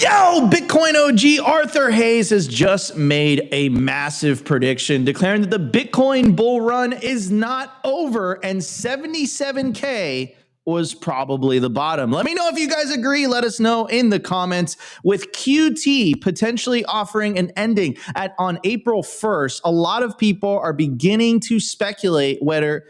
Yo, Bitcoin OG Arthur Hayes has just made a massive prediction declaring that the Bitcoin bull run is not over and 77K was probably the bottom. Let me know if you guys agree. Let us know in the comments. With QT potentially offering an ending on April 1st, a lot of people are beginning to speculate where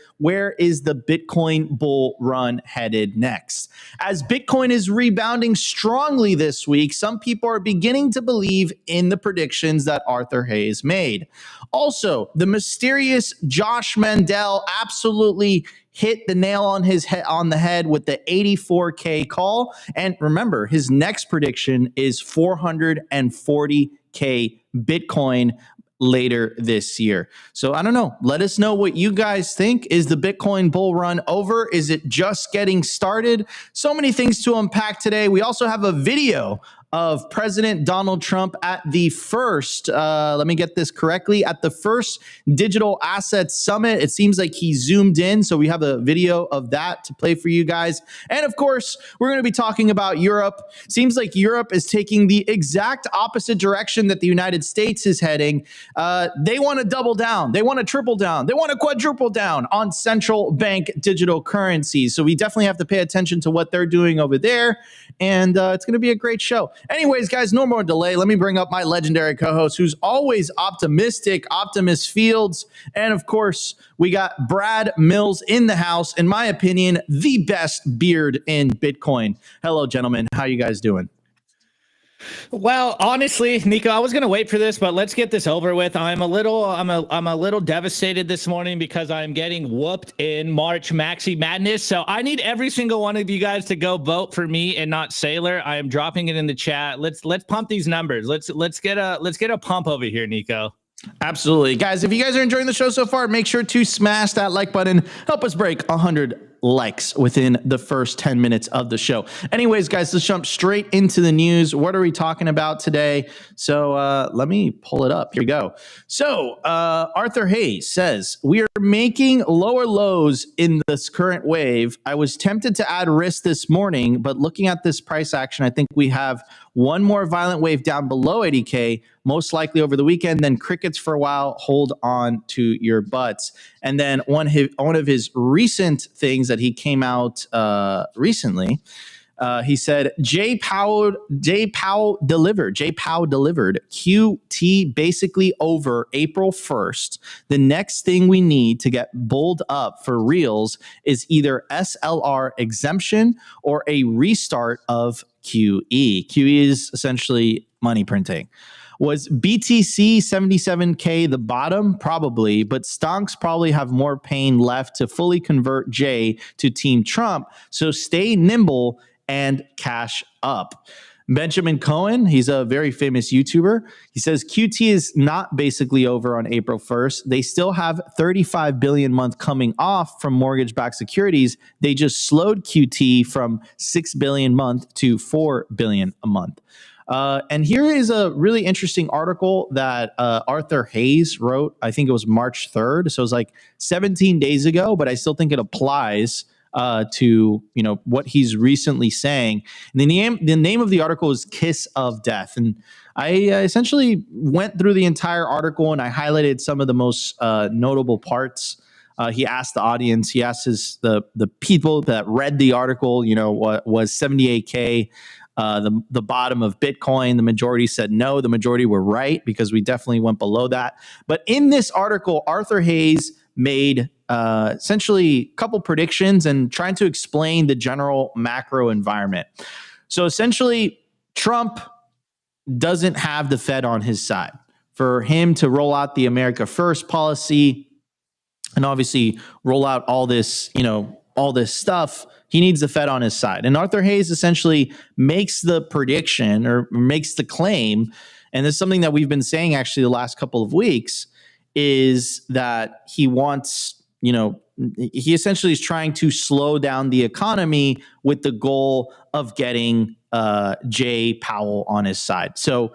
is the Bitcoin bull run headed next. As Bitcoin is rebounding strongly this week, some people are beginning to believe in the predictions that Arthur Hayes made. Also, the mysterious Josh Mandel absolutely hit the nail on the head with the 84K call. And remember, his next prediction is 440K Bitcoin later this year. So I don't know. Let us know what you guys think. Is the Bitcoin bull run over? Is it just getting started? So many things to unpack today. We also have a video of President Donald Trump at the first, let me get this correctly, at the first Digital Assets Summit. It seems like he zoomed in, so we have a video of that to play for you guys. And of course, we're going to be talking about Europe. Seems like Europe is taking the exact opposite direction that the United States is heading. They want to double down. They want to triple down. They want to quadruple down on central bank digital currencies. So we definitely have to pay attention to what they're doing over there. And it's going to be a great show. Anyways, guys, no more delay. Let me bring up my legendary co-host who's always optimistic, Optimus Fields. And of course, we got Brad Mills in the house. In my opinion, the best beard in Bitcoin. Hello, gentlemen. How you guys doing? Well, honestly, Nico, I was going to wait for this, but let's get this over with. I'm a little devastated this morning because I'm getting whooped in March Maxi Madness. So I need every single one of you guys to go vote for me and not Sailor. I am dropping it in the chat. Let's pump these numbers. Let's get a pump over here, Nico. Absolutely. Guys, if you guys are enjoying the show so far, make sure to smash that like button. Help us break 100 likes within the first 10 minutes of the show. Anyways, guys, let's jump straight into the news. What are we talking about today? So let me pull it up. Here we go. So Arthur Hayes says, we are making lower lows in this current wave. I was tempted to add risk this morning, but looking at this price action, I think we have one more violent wave down below 80K, most likely over the weekend, then crickets for a while. Hold on to your butts. And then one of his recent things that he came out recently, he said, Jay Powell delivered QT basically over April 1st. The next thing we need to get bulled up for reals is either SLR exemption or a restart of QE. QE is essentially money printing. Was BTC 77K the bottom? Probably, but stonks probably have more pain left to fully convert Jay to Team Trump. So stay nimble and cash up. Benjamin Cohen, he's a very famous YouTuber. He says QT is not basically over on April 1st. They still have 35 billion a month coming off from mortgage-backed securities. They just slowed QT from 6 billion a month to 4 billion a month. And here is a really interesting article that Arthur Hayes wrote. I think it was March 3rd. So it was like 17 days ago, but I still think it applies to what he's recently saying. And the name of the article is Kiss of Death. And I essentially went through the entire article and I highlighted some of the most notable parts. He asked the audience, he asked the people that read the article, what was 78K the bottom of Bitcoin. The majority said no. The majority were right because we definitely went below that. But in this article, Arthur Hayes made essentially a couple predictions and trying to explain the general macro environment. So essentially, Trump doesn't have the Fed on his side. For him to roll out the America First policy and obviously roll out all this stuff, he needs the Fed on his side. And Arthur Hayes essentially makes the prediction or makes the claim, and this is something that we've been saying actually the last couple of weeks, is that he wants, he essentially is trying to slow down the economy with the goal of getting Jay Powell on his side. So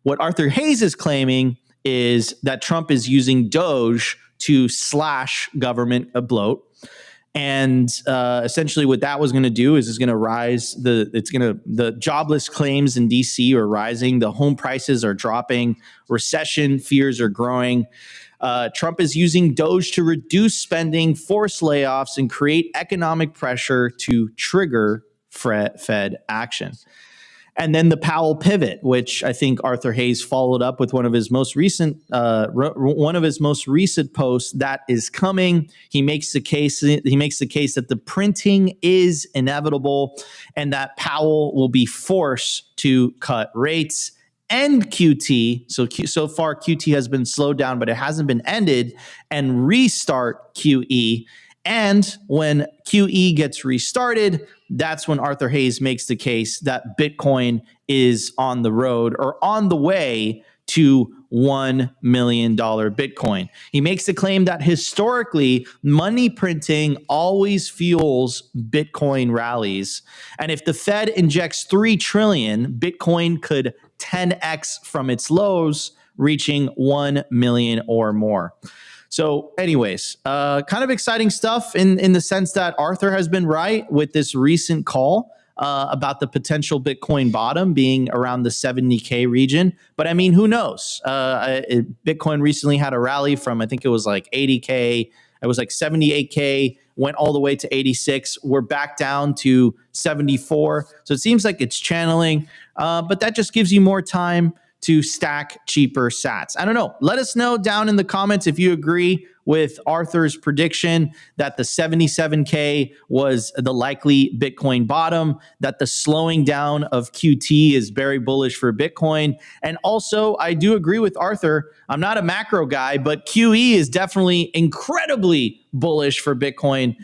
what Arthur Hayes is claiming is that Trump is using Doge to slash government bloat. And essentially, what that was going to do is going to rise the jobless claims in DC are rising, the home prices are dropping, recession fears are growing. Trump is using Doge to reduce spending, force layoffs, and create economic pressure to trigger Fed action. And then the Powell pivot, which I think Arthur Hayes followed up with one of his most recent posts. That is coming. He makes the case. That the printing is inevitable, and that Powell will be forced to cut rates. End QT. So far, QT has been slowed down, but it hasn't been ended. And restart QE. And when QE gets restarted, that's when Arthur Hayes makes the case that Bitcoin is on the road or on the way to $1 million Bitcoin. He makes the claim that historically, money printing always fuels Bitcoin rallies. And if the Fed injects $3 trillion, Bitcoin could 10x from its lows, reaching 1 million or more. So anyways, kind of exciting stuff in the sense that Arthur has been right with this recent call about the potential Bitcoin bottom being around the 70K region. But I mean, who knows? Bitcoin recently had a rally from, I think it was like 80K. It was like 78K, went all the way to 86. We're back down to 74. So it seems like it's channeling, but that just gives you more time to stack cheaper sats. I don't know. Let us know down in the comments if you agree with Arthur's prediction that the 77K was the likely Bitcoin bottom, that the slowing down of QT is very bullish for Bitcoin. And also, I do agree with Arthur. I'm not a macro guy, but QE is definitely incredibly bullish for Bitcoin.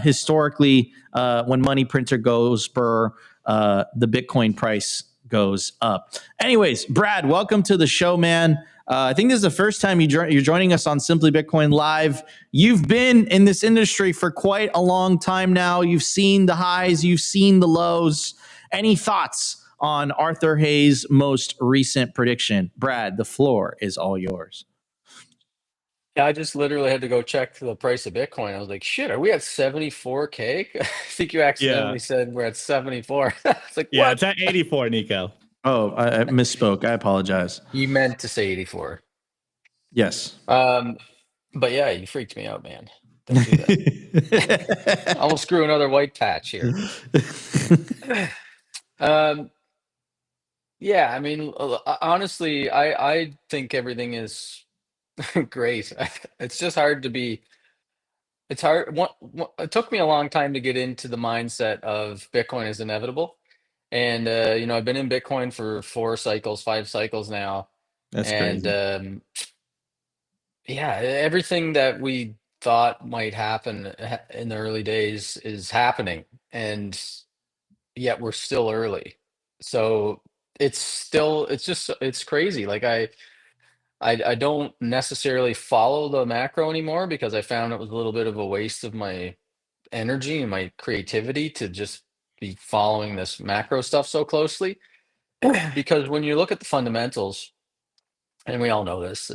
Historically, when money printer goes per the Bitcoin price goes up. Anyways, Brad, welcome to the show, man. I think this is the first time you're joining us on Simply Bitcoin Live. You've been in this industry for quite a long time now. You've seen the highs, you've seen the lows. Any thoughts on Arthur Hayes' most recent prediction? Brad, the floor is all yours. Yeah, I just literally had to go check the price of Bitcoin. I was like, shit, are we at 74K? I think you accidentally said we're at 74. It's like, yeah, what? it's at 84, Nico. Oh, I misspoke. I apologize. You meant to say 84. Yes. But yeah, you freaked me out, man. Don't do that. I will screw another white patch here. Yeah, I mean, honestly, I think everything is great. It's just hard to be. It's hard. It took me a long time to get into the mindset of Bitcoin is inevitable. And I've been in Bitcoin for 5 cycles now. That's And crazy. yeah, everything that we thought might happen in the early days is happening, and yet we're still early. So it's crazy. Like I don't necessarily follow the macro anymore because I found it was a little bit of a waste of my energy and my creativity to just be following this macro stuff so closely. Because when you look at the fundamentals, and we all know this,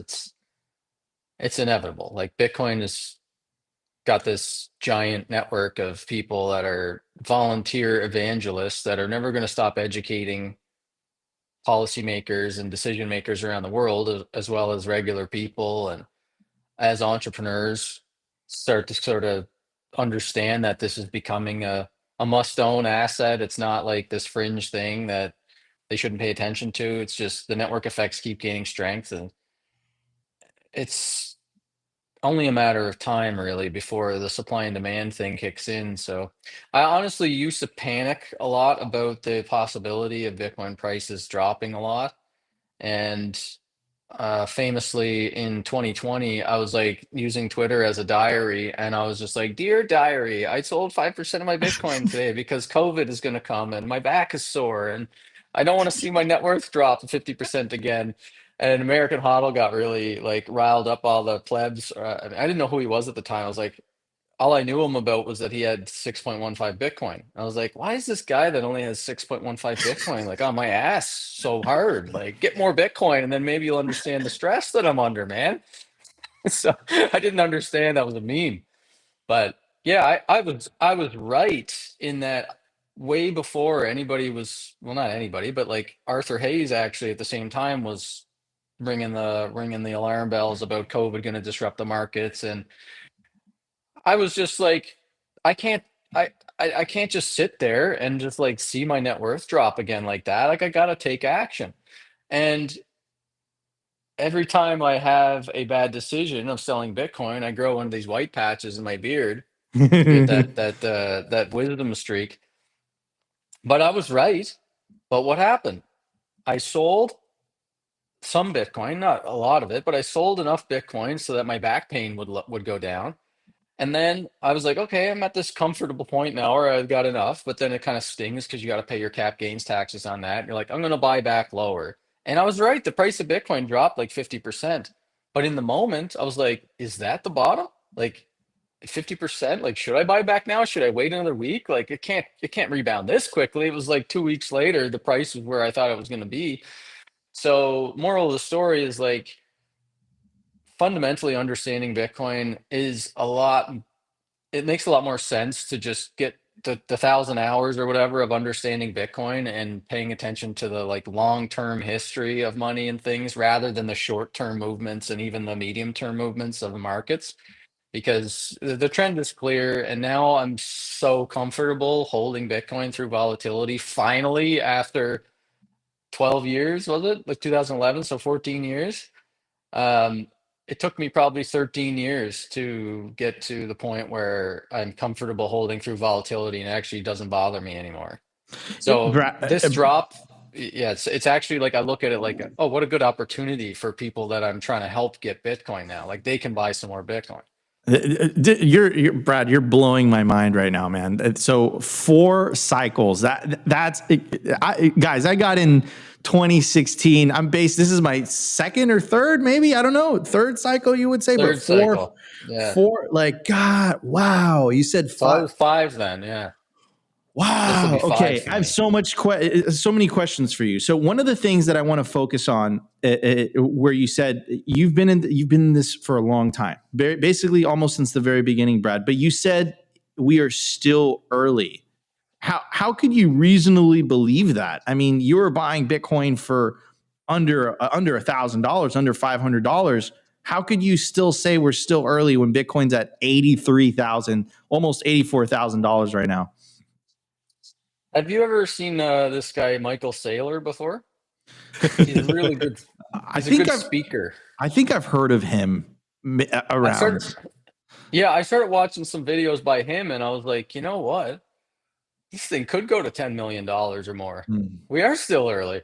it's inevitable. Like Bitcoin has got this giant network of people that are volunteer evangelists that are never going to stop educating policymakers and decision makers around the world, as well as regular people. And as entrepreneurs start to sort of understand that this is becoming a must-own asset, it's not like this fringe thing that they shouldn't pay attention to. It's just the network effects keep gaining strength, and it's only a matter of time really before the supply and demand thing kicks in. So I honestly used to panic a lot about the possibility of Bitcoin prices dropping a lot. And famously in 2020, I was like using Twitter as a diary, and I was just like, "Dear diary, I sold 5% of my Bitcoin today because COVID is going to come and my back is sore and I don't want to see my net worth drop to 50% again." And American Hodl got really like riled up all the plebs. I didn't know who he was at the time. I was like, all I knew him about was that he had 6.15 Bitcoin. I was like, why is this guy that only has 6.15 Bitcoin like on my ass so hard? Like, get more Bitcoin and then maybe you'll understand the stress that I'm under, man. So I didn't understand that was a meme. But Yeah, I was right in that way before anybody was, well, not anybody, but like Arthur Hayes actually at the same time was ringing the alarm bells about COVID going to disrupt the markets, and I was just like, I can't I, I can't just sit there and just like see my net worth drop again like that. Like I gotta take action. And every time I have a bad decision of selling Bitcoin, I grow one of these white patches in my beard to get that wisdom streak. But I was right. But what happened? I sold some Bitcoin, not a lot of it, but I sold enough Bitcoin so that my back pain would go down. And then I was like, okay, I'm at this comfortable point now where I've got enough, but then it kind of stings because you got to pay your cap gains taxes on that. And you're like, I'm going to buy back lower. And I was right. The price of Bitcoin dropped like 50%. But in the moment, I was like, is that the bottom? Like 50%? Like, should I buy back now? Should I wait another week? Like it can't rebound this quickly. It was like 2 weeks later, the price was where I thought it was going to be. So moral of the story is like fundamentally understanding Bitcoin is a lot, it makes a lot more sense to just get the 1,000 hours or whatever of understanding Bitcoin and paying attention to the like long-term history of money and things rather than the short-term movements and even the medium-term movements of the markets, because the trend is clear. And now I'm so comfortable holding Bitcoin through volatility finally after 12 years, was it? Like 2011, so 14 years. Um, it took me probably 13 years to get to the point where I'm comfortable holding through volatility and it actually doesn't bother me anymore. So this drop, yeah, it's actually like I look at it like, oh, what a good opportunity for people that I'm trying to help get Bitcoin now. Like they can buy some more Bitcoin. You're Brad. You're blowing my mind right now, man. So 4 cycles. Guys. I got in 2016. This is my second or third, maybe. I don't know. Third cycle, you would say, but Third cycle. Yeah. four. Like God, wow. You said So I 5. was 5 then. Yeah. This will Wow. be 5 Okay. for I have me. so many questions for you. So one of the things that I want to focus on, where you said you've been in this for a long time, basically almost since the very beginning, Brad. But you said we are still early. How could you reasonably believe that? I mean, you were buying Bitcoin for under $1,000, under $500. How could you still say we're still early when Bitcoin's at 83,000, almost $84,000 right now? Have you ever seen this guy Michael Saylor before? He's really good. I He's a think good I've speaker. I think I've heard of him I started, around. yeah, I started watching some videos by him, and I was like, you know what? This thing could go to $10 million or more. Hmm. We are still early.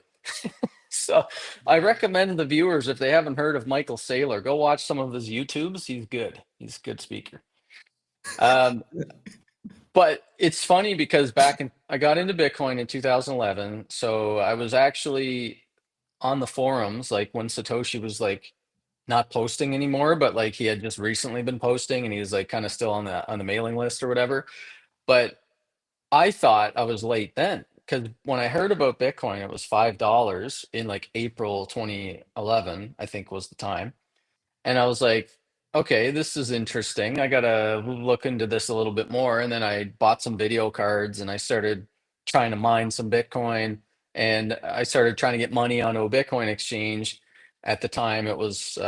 So I recommend the viewers, if they haven't heard of Michael Saylor, go watch some of his YouTubes. He's good. He's a good speaker. Um, but it's funny because I got into Bitcoin in 2011. So I was actually on the forums, like when Satoshi was like not posting anymore, but like he had just recently been posting and he was like kind of still on the mailing list or whatever. But I thought I was late then because when I heard about Bitcoin, it was $5 in like April 2011, I think was the time. And I was like, okay, this is interesting. I gotta look into this a little bit more. And then I bought some video cards and I started trying to mine some Bitcoin. And I started trying to get money onto a Bitcoin exchange. At the time, it was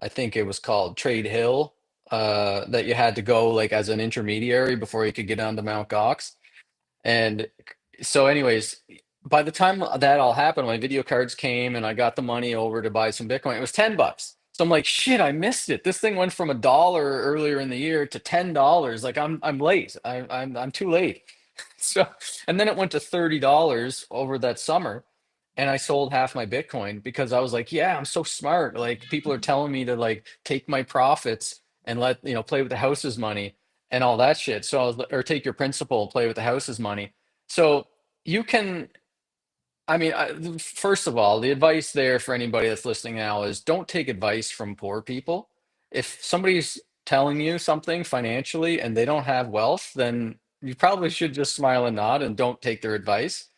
I think it was called Trade Hill, that you had to go like as an intermediary before you could get onto Mount Gox. And so, anyways, by the time that all happened, my video cards came and I got the money over to buy some Bitcoin. It was $10. So I'm like, shit, I missed it. This thing went from $1 earlier in the year to $10. Like I'm late. I'm too late. So, and then it went to $30 over that summer. And I sold half my Bitcoin because I was like, yeah, I'm so smart. Like people are telling me to like take my profits and play with the house's money and all that shit. So I was, or take your principal, play with the house's money. So you can, I mean, first of all, the advice there for anybody that's listening now is don't take advice from poor people. If somebody's telling you something financially and they don't have wealth, then you probably should just smile and nod and don't take their advice.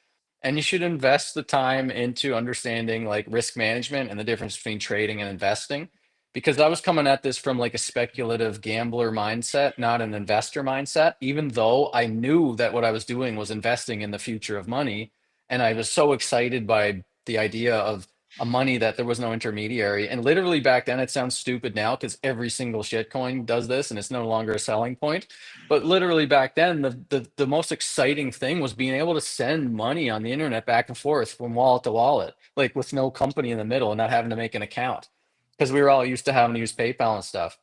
And you should invest the time into understanding like risk management and the difference between trading and investing, because I was coming at this from like a speculative gambler mindset, not an investor mindset, even though I knew that what I was doing was investing in the future of money. And I was so excited by the idea of a money that there was no intermediary. And literally back then, it sounds stupid now because every single shitcoin does this and it's no longer a selling point. But literally back then, the most exciting thing was being able to send money on the internet back and forth from wallet to wallet, like with no company in the middle and not having to make an account because we were all used to having to use PayPal and stuff.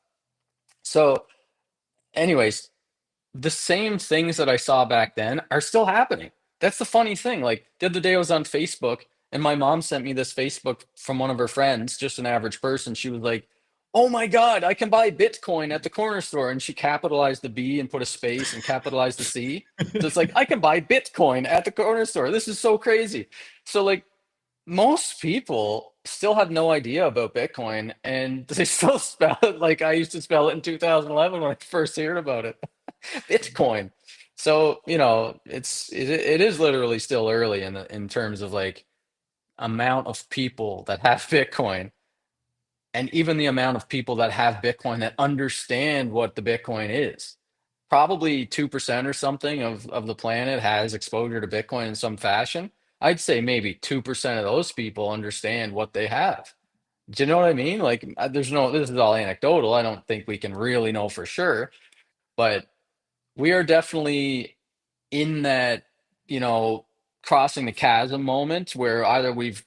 So, anyways, the same things that I saw back then are still happening. That's the funny thing. Like the other day I was on Facebook and my mom sent me this Facebook from one of her friends, just an average person. She was like, "Oh my God, I can buy Bitcoin at the corner store." And she capitalized the B and put a space and capitalized the C. So it's like, I can buy Bitcoin at the corner store. This is so crazy. So like most people still have no idea about Bitcoin and they still spell it like I used to spell it in 2011 when I first heard about it. Bitcoin. So, it is literally still early in terms of like amount of people that have Bitcoin, and even the amount of people that have Bitcoin that understand what the Bitcoin is. Probably 2% or something of the planet has exposure to Bitcoin in some fashion. I'd say maybe 2% of those people understand what they have. Do you know what I mean? Like, this is all anecdotal. I don't think we can really know for sure, but we are definitely in that, you know, crossing the chasm moment where either we've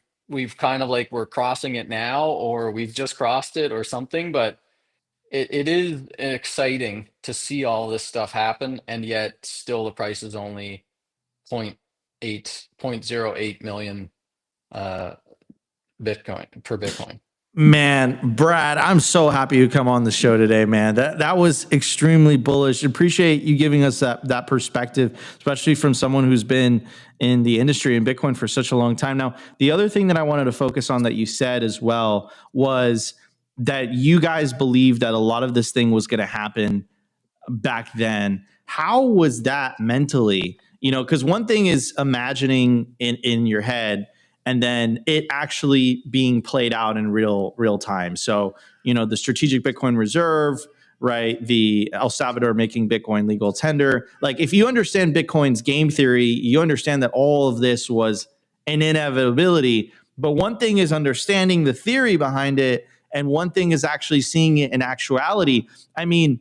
kind of like we're crossing it now or we've just crossed it or something, but it is exciting to see all this stuff happen, and yet still the price is only point 0.08 million uh Bitcoin per Bitcoin. Man, Brad, I'm so happy you come on the show today, man. That was extremely bullish. Appreciate you giving us that perspective, especially from someone who's been in the industry and Bitcoin for such a long time. Now, the other thing that I wanted to focus on that you said as well was that you guys believe that a lot of this thing was going to happen back then. How was that mentally? Because one thing is imagining in your head and then it actually being played out in real time. So, the strategic Bitcoin reserve, right? The El Salvador making Bitcoin legal tender. Like, if you understand Bitcoin's game theory, you understand that all of this was an inevitability. But one thing is understanding the theory behind it, and one thing is actually seeing it in actuality. I mean,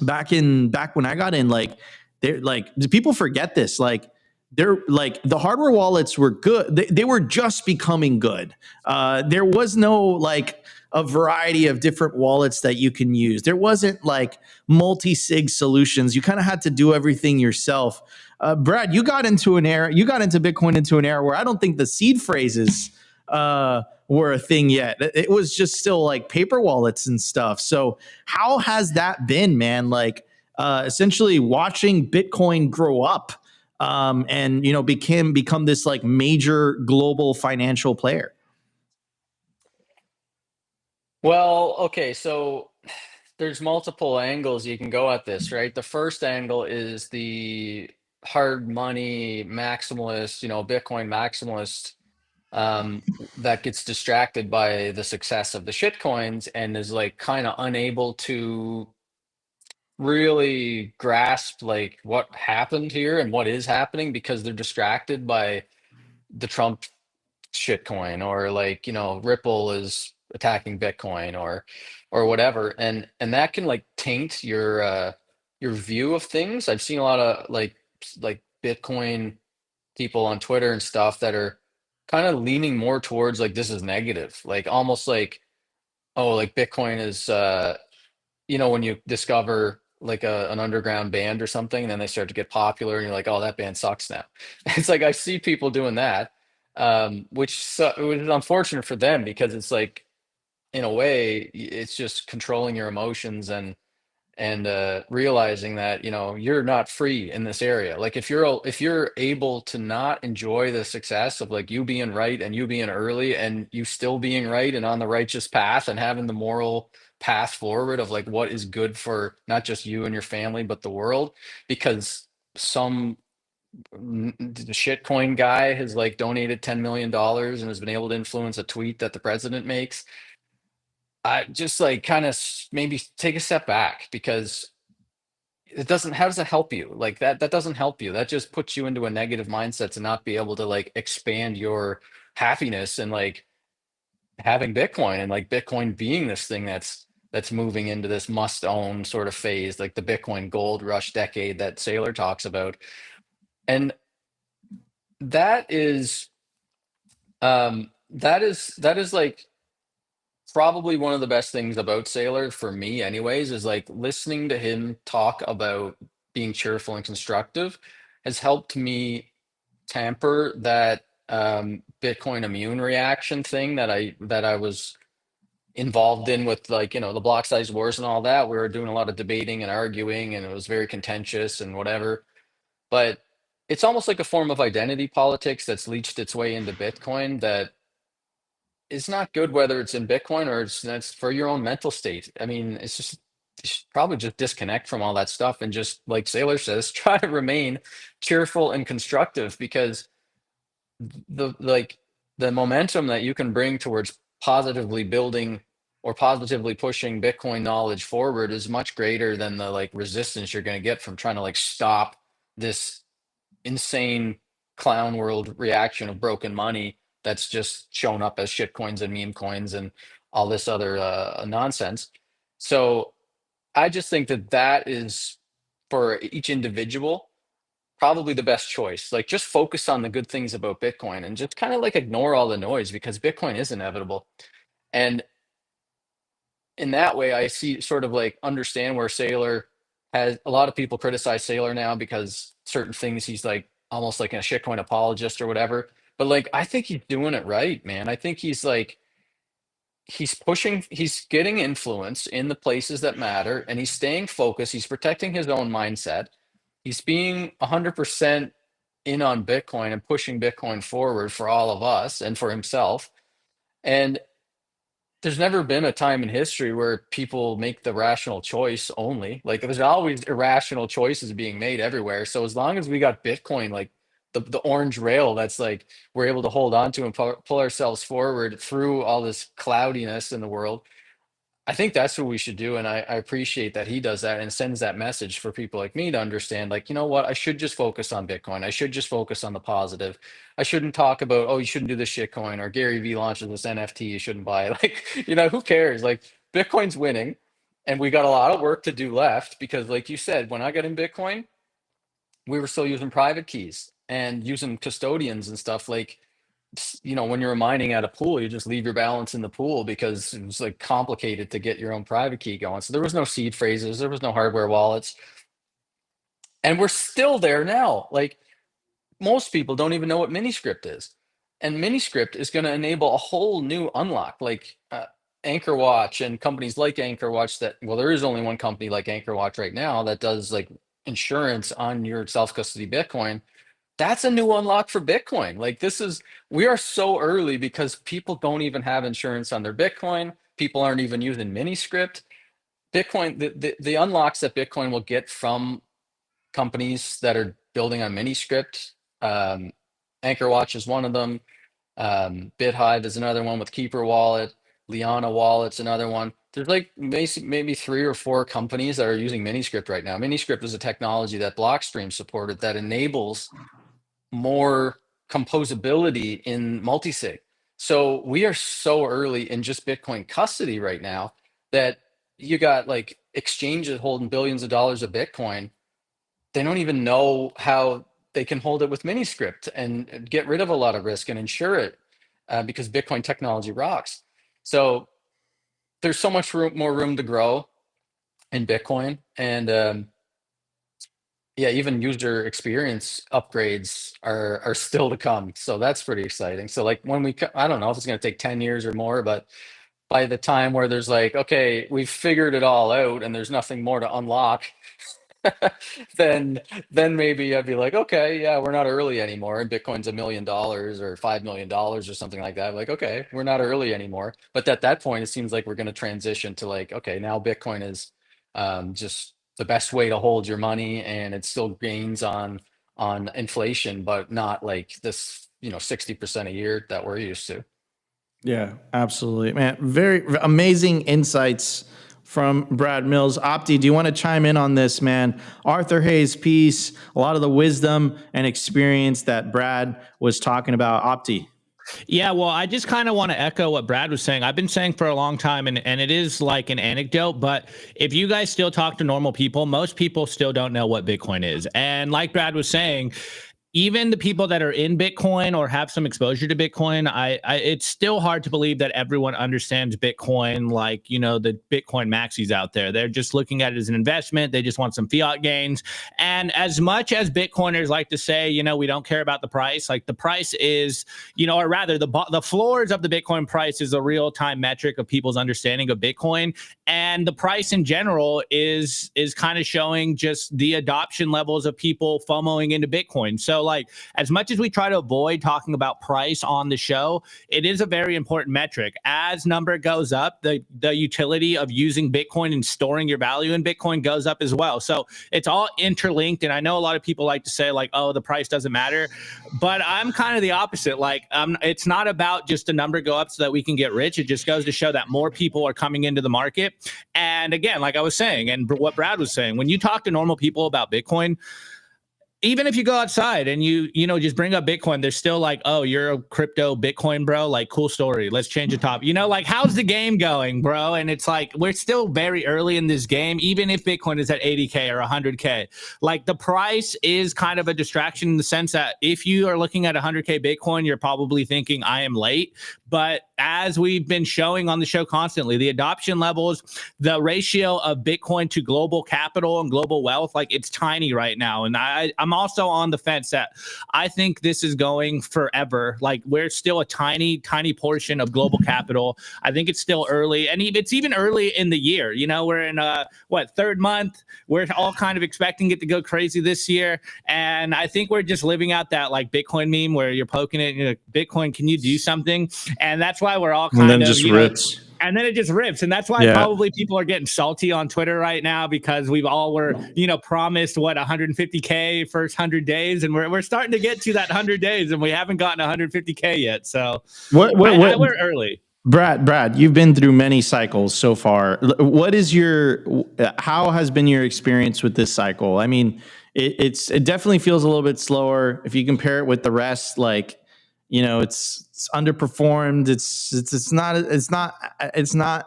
back when I got in, like, they're like, people forget this, like, they're like, the hardware wallets were good. They were just becoming good. There was no like a variety of different wallets that you can use. There wasn't like multi-sig solutions. You kind of had to do everything yourself. Brad, you got into Bitcoin into an era where I don't think the seed phrases were a thing yet. It was just still like paper wallets and stuff. So how has that been, man? Like, essentially watching Bitcoin grow up, and become this like major global financial player. Well, okay, so there's multiple angles you can go at this, right? The first angle is the hard money maximalist, Bitcoin maximalist, that gets distracted by the success of the shit coins and is like kind of unable to really grasp like what happened here and what is happening because they're distracted by the Trump shitcoin, or like, Ripple is attacking Bitcoin, or whatever, and that can like taint your view of things. I've seen a lot of like Bitcoin people on Twitter and stuff that are kind of leaning more towards like this is negative, like almost like, oh, like Bitcoin is when you discover like an underground band or something, and then they start to get popular, and you're like, oh, that band sucks now. It's like I see people doing that, which is unfortunate for them because it's like, in a way, it's just controlling your emotions and realizing that you're not free in this area. Like if you're able to not enjoy the success of like you being right and you being early and you still being right and on the righteous path and having the moral path forward of like what is good for not just you and your family but the world, because some shitcoin guy has like donated $10 million and has been able to influence a tweet that the president makes. I just like kind of maybe take a step back, because it doesn't, how does that help you? Like that doesn't help you. That just puts you into a negative mindset to not be able to like expand your happiness and like having Bitcoin, and like Bitcoin being this thing that's moving into this must own sort of phase, like the Bitcoin gold rush decade that Saylor talks about. And that is that is like probably one of the best things about Saylor for me anyways, is like listening to him talk about being cheerful and constructive has helped me tamper that Bitcoin immune reaction thing that I was involved in with, like, the block size wars and all that. We were doing a lot of debating and arguing, and it was very contentious and whatever. But it's almost like a form of identity politics that's leached its way into Bitcoin, that is not good, whether it's in Bitcoin or that's for your own mental state. I mean, it's just you should probably just disconnect from all that stuff and just, like Saylor says, try to remain cheerful and constructive, because like the momentum that you can bring towards positively building or positively pushing Bitcoin knowledge forward is much greater than the like resistance you're going to get from trying to like stop this insane clown world reaction of broken money that's just shown up as shit coins and meme coins and all this other nonsense. So I just think that that is, for each individual, probably the best choice. Like, just focus on the good things about Bitcoin and just kind of like ignore all the noise, because Bitcoin is inevitable. And in that way, I see sort of like understand where Saylor has, a lot of people criticize Saylor now because certain things he's like almost like a shitcoin apologist or whatever. But like, I think he's doing it right, man. I think he's like, he's pushing, he's getting influence in the places that matter, and he's staying focused. He's protecting his own mindset. He's being 100% in on Bitcoin and pushing Bitcoin forward for all of us and for himself. And there's never been a time in history where people make the rational choice only. Like, there's always irrational choices being made everywhere. So as long as we got Bitcoin, like the orange rail, that's like we're able to hold on to and pull ourselves forward through all this cloudiness in the world, I think that's what we should do. And I appreciate that he does that and sends that message for people like me to understand, like, you know what, I should just focus on Bitcoin. I should just focus on the positive. I shouldn't talk about, oh, you shouldn't do this shit coin, or Gary Vee launches this NFT, you shouldn't buy it. Like, who cares? Like, Bitcoin's winning, and we got a lot of work to do left, because like you said, when I got in Bitcoin, we were still using private keys and using custodians and stuff. Like, when you're mining at a pool, you just leave your balance in the pool because it was like complicated to get your own private key going. So there was no seed phrases, there was no hardware wallets. And we're still there now. Like, most people don't even know what Miniscript is. And Miniscript is going to enable a whole new unlock, like Anchor Watch and companies like Anchor Watch that, well, there is only one company like Anchor Watch right now that does like insurance on your self custody Bitcoin. That's a new unlock for Bitcoin. Like, we are so early because people don't even have insurance on their Bitcoin. People aren't even using Miniscript. Bitcoin, the unlocks that Bitcoin will get from companies that are building on Miniscript, Anchor Watch is one of them. BitHive is another one with Keeper Wallet. Liana Wallet's another one. There's like maybe 3 or 4 companies that are using Miniscript right now. Miniscript is a technology that Blockstream supported that enables more composability in multisig. So we are so early in just Bitcoin custody right now that you got like exchanges holding billions of dollars of Bitcoin. They don't even know how they can hold it with Miniscript and get rid of a lot of risk and insure it, because Bitcoin technology rocks. So there's so much more room to grow in Bitcoin. And yeah, even user experience upgrades are still to come. So that's pretty exciting. So like I don't know if it's going to take 10 years or more, but by the time where there's like, okay, we've figured it all out and there's nothing more to unlock, then maybe I'd be like, okay, yeah, we're not early anymore. And Bitcoin's $1 million or $5 million or something like that. Like, okay, we're not early anymore. But at that point, it seems like we're going to transition to like, okay, now Bitcoin is just the best way to hold your money, and it still gains on inflation, but not like this, 60% a year that we're used to. Yeah, absolutely, man. Very amazing insights from Brad Mills. Opti, do you want to chime in on this, man? Arthur Hayes' piece, a lot of the wisdom and experience that Brad was talking about. Opti. Yeah, well, I just kind of want to echo what Brad was saying. I've been saying for a long time, and it is like an anecdote, but if you guys still talk to normal people, most people still don't know what Bitcoin is. And like Brad was saying, even the people that are in Bitcoin or have some exposure to Bitcoin, it's still hard to believe that everyone understands Bitcoin like, you know, the Bitcoin maxis out there. They're just looking at it as an investment. They just want some fiat gains. And as much as Bitcoiners like to say, you know, we don't care about the price, like the price is, you know, or rather the floors of the Bitcoin price is a real time metric of people's understanding of Bitcoin. And the price in general is kind of showing just the adoption levels of people FOMOing into Bitcoin. So like, as much as we try to avoid talking about price on the show, it is a very important metric. As number goes up, the utility of using Bitcoin and storing your value in Bitcoin goes up as well. So it's all interlinked. And I know a lot of people like to say like, oh, the price doesn't matter, but I'm kind of the opposite. Like, it's not about just a number go up so that we can get rich. It just goes to show that more people are coming into the market. And again, like I was saying, and what Brad was saying, when you talk to normal people about Bitcoin, even if you go outside and you know, just bring up Bitcoin, they're still like, oh, you're a crypto Bitcoin bro. Like, cool story. Let's change the topic. You know, like, how's the game going, bro? And it's like, we're still very early in this game, even if Bitcoin is at 80K or 100K. Like, the price is kind of a distraction in the sense that if you are looking at 100K Bitcoin, you're probably thinking I am late. But as we've been showing on the show constantly, the adoption levels, the ratio of Bitcoin to global capital and global wealth, like, it's tiny right now. And I'm also on the fence that I think this is going forever. Like, we're still a tiny, tiny portion of global capital. I think it's still early, and it's even early in the year. You know, we're in third month. We're all kind of expecting it to go crazy this year, and I think we're just living out that like Bitcoin meme where you're poking it and you're like, Bitcoin, can you do something? And that's why we're all kind And then of, just you know, rips. and then it just rips. And that's why probably people are getting salty on Twitter right now, because we've all you know, promised 150K first 100 days. And we're starting to get to that 100 days and we haven't gotten 150K yet. So we're early. Brad, you've been through many cycles so far. What is how has been your experience with this cycle? I mean, it definitely feels a little bit slower. If you compare it with the rest, like, you know, it's underperformed. It's not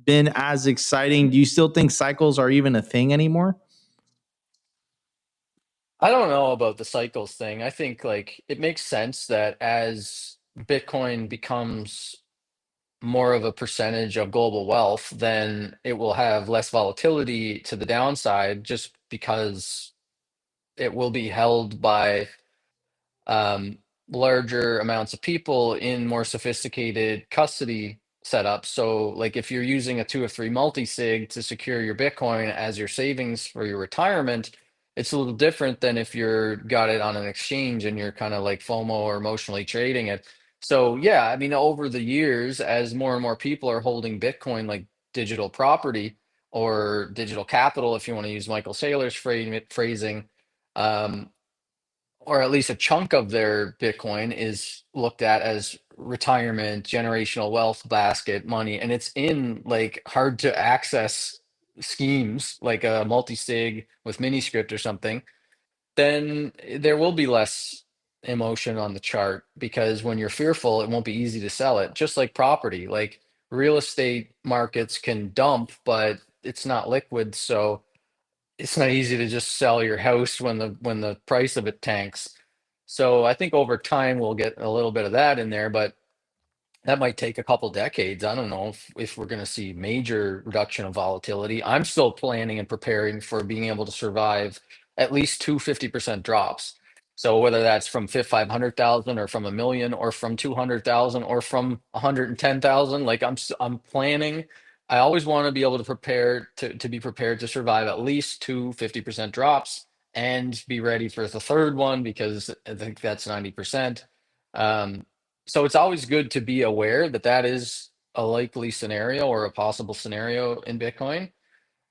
been as exciting. Do you still think cycles are even a thing anymore? I don't know about the cycles thing. I think like it makes sense that as Bitcoin becomes more of a percentage of global wealth, then it will have less volatility to the downside just because it will be held by um, larger amounts of people in more sophisticated custody setups. So, like if you're using a 2 of 3 multi-sig to secure your Bitcoin as your savings for your retirement, it's a little different than if you're got it on an exchange and you're kind of like FOMO or emotionally trading it. So, yeah, I mean, over the years, as more and more people are holding Bitcoin like digital property or digital capital, if you want to use Michael Saylor's phrasing, um, or at least a chunk of their Bitcoin is looked at as retirement, generational wealth basket money, and it's in like hard to access schemes like a multi-sig with miniscript or something, then there will be less emotion on the chart because when you're fearful, it won't be easy to sell it. Just like property, like real estate markets can dump, but it's not liquid, so it's not easy to just sell your house when the price of it tanks. So I think over time we'll get a little bit of that in there, but that might take a couple decades. I don't know if we're going to see major reduction of volatility. I'm still planning and preparing for being able to survive at least 250% drops. So whether that's from 500,000 or from a million or from 200,000 or from 110,000, like I'm planning. I always want to be able to prepare to be prepared to survive at least 250% drops and be ready for the third one because I think that's 90%. Um, so it's always good to be aware that that is a likely scenario or a possible scenario in Bitcoin.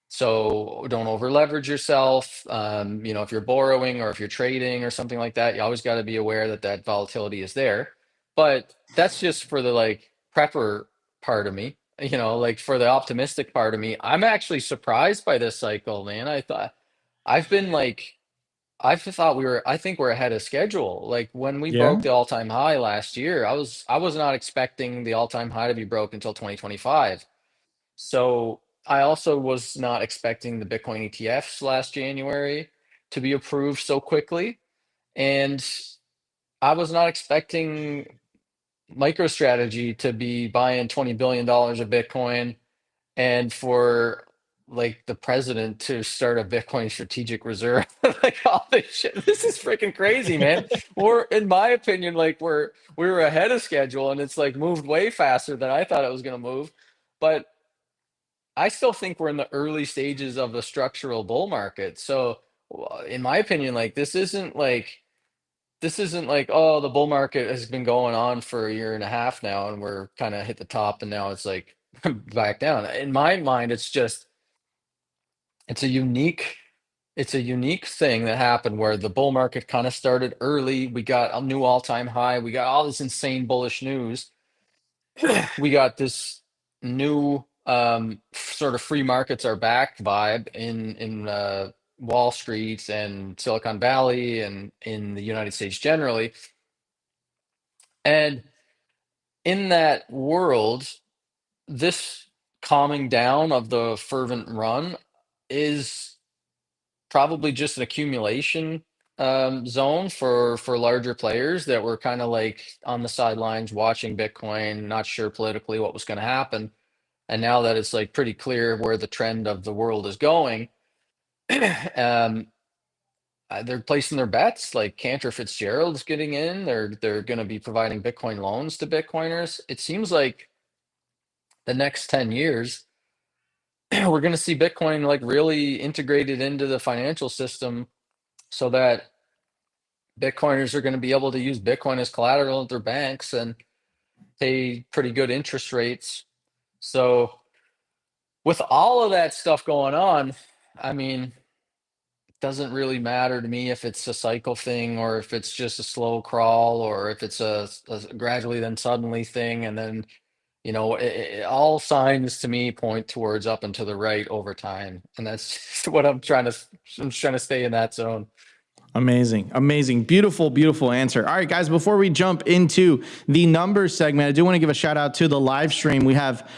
So don't over leverage yourself. You know, if you're borrowing or if you're trading or something like that, you always got to be aware that that volatility is there. But that's just for the like prepper part of me, like for the optimistic part of me, I'm actually surprised by this cycle, man. I've been like, I think we're ahead of schedule. Like when we Yeah. broke the all-time high last year, I was not expecting the all-time high to be broke until 2025. So I also was not expecting the Bitcoin ETFs last January to be approved so quickly. And I was not expecting MicroStrategy to be buying $20 billion of Bitcoin and for like the president to start a Bitcoin strategic reserve. Like all this shit. This is freaking crazy, man. Or in my opinion, like we were ahead of schedule and it's like moved way faster than I thought it was gonna move. But I still think we're in the early stages of a structural bull market. So in my opinion, like this isn't like, oh, the bull market has been going on for a year and a half now, and we're kind of hit the top, and now it's like back down. In my mind, it's a unique it's a unique thing that happened where the bull market kind of started early. We got a new all-time high. We got all this insane bullish news. We got this new sort of free markets are back vibe in Wall Street and Silicon Valley and in the United States generally. And in that world, this calming down of the fervent run is probably just an accumulation zone for larger players that were kind of like on the sidelines watching Bitcoin, not sure politically what was going to happen. And now that it's like pretty clear where the trend of the world is going, um, they're placing their bets. Like Cantor Fitzgerald's getting in. They're going to be providing Bitcoin loans to Bitcoiners. It seems like the next 10 years, we're going to see Bitcoin like really integrated into the financial system so that Bitcoiners are going to be able to use Bitcoin as collateral at their banks and pay pretty good interest rates. So with all of that stuff going on, I mean, it doesn't really matter to me if it's a cycle thing or if it's just a slow crawl or if it's a gradually then suddenly thing. And then, all signs to me point towards up and to the right over time. And that's just what I'm trying to stay in that zone. Amazing. Amazing. Beautiful, beautiful answer. All right, guys, before we jump into the numbers segment, I do want to give a shout out to the live stream. We have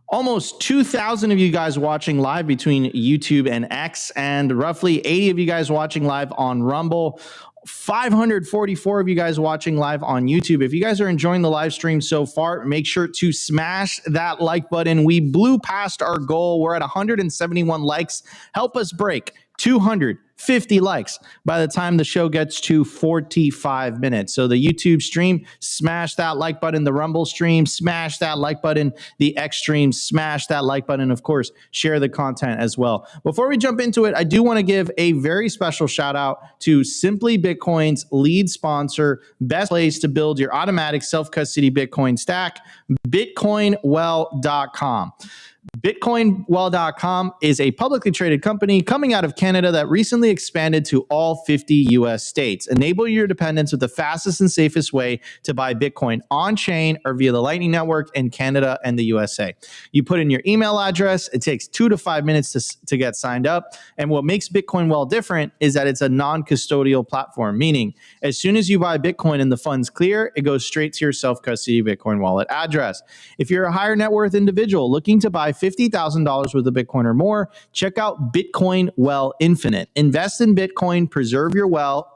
almost 2,000 of you guys watching live between YouTube and X, and roughly 80 of you guys watching live on Rumble. 544 of you guys watching live on YouTube. If you guys are enjoying the live stream so far, make sure to smash that like button. We blew past our goal. We're at 171 likes. Help us break 250 likes by the time the show gets to 45 minutes. So the YouTube stream, smash that like button. The Rumble stream, smash that like button. The X stream, smash that like button. Of course, share the content as well. Before we jump into it, I do want to give a very special shout out to Simply Bitcoin's lead sponsor, best place to build your automatic self-custody Bitcoin stack, bitcoinwell.com. BitcoinWell.com is a publicly traded company coming out of Canada that recently expanded to all 50 US states. Enable your dependence with the fastest and safest way to buy Bitcoin on-chain or via the Lightning Network in Canada and the USA. You put in your email address. It takes 2 to 5 minutes to get signed up. And what makes Bitcoin Well different is that it's a non-custodial platform, meaning as soon as you buy Bitcoin and the funds clear, it goes straight to your self-custody Bitcoin wallet address. If you're a higher net worth individual looking to buy $50,000 worth of Bitcoin or more, check out Bitcoin Well Infinite. Invest in Bitcoin, preserve your wealth.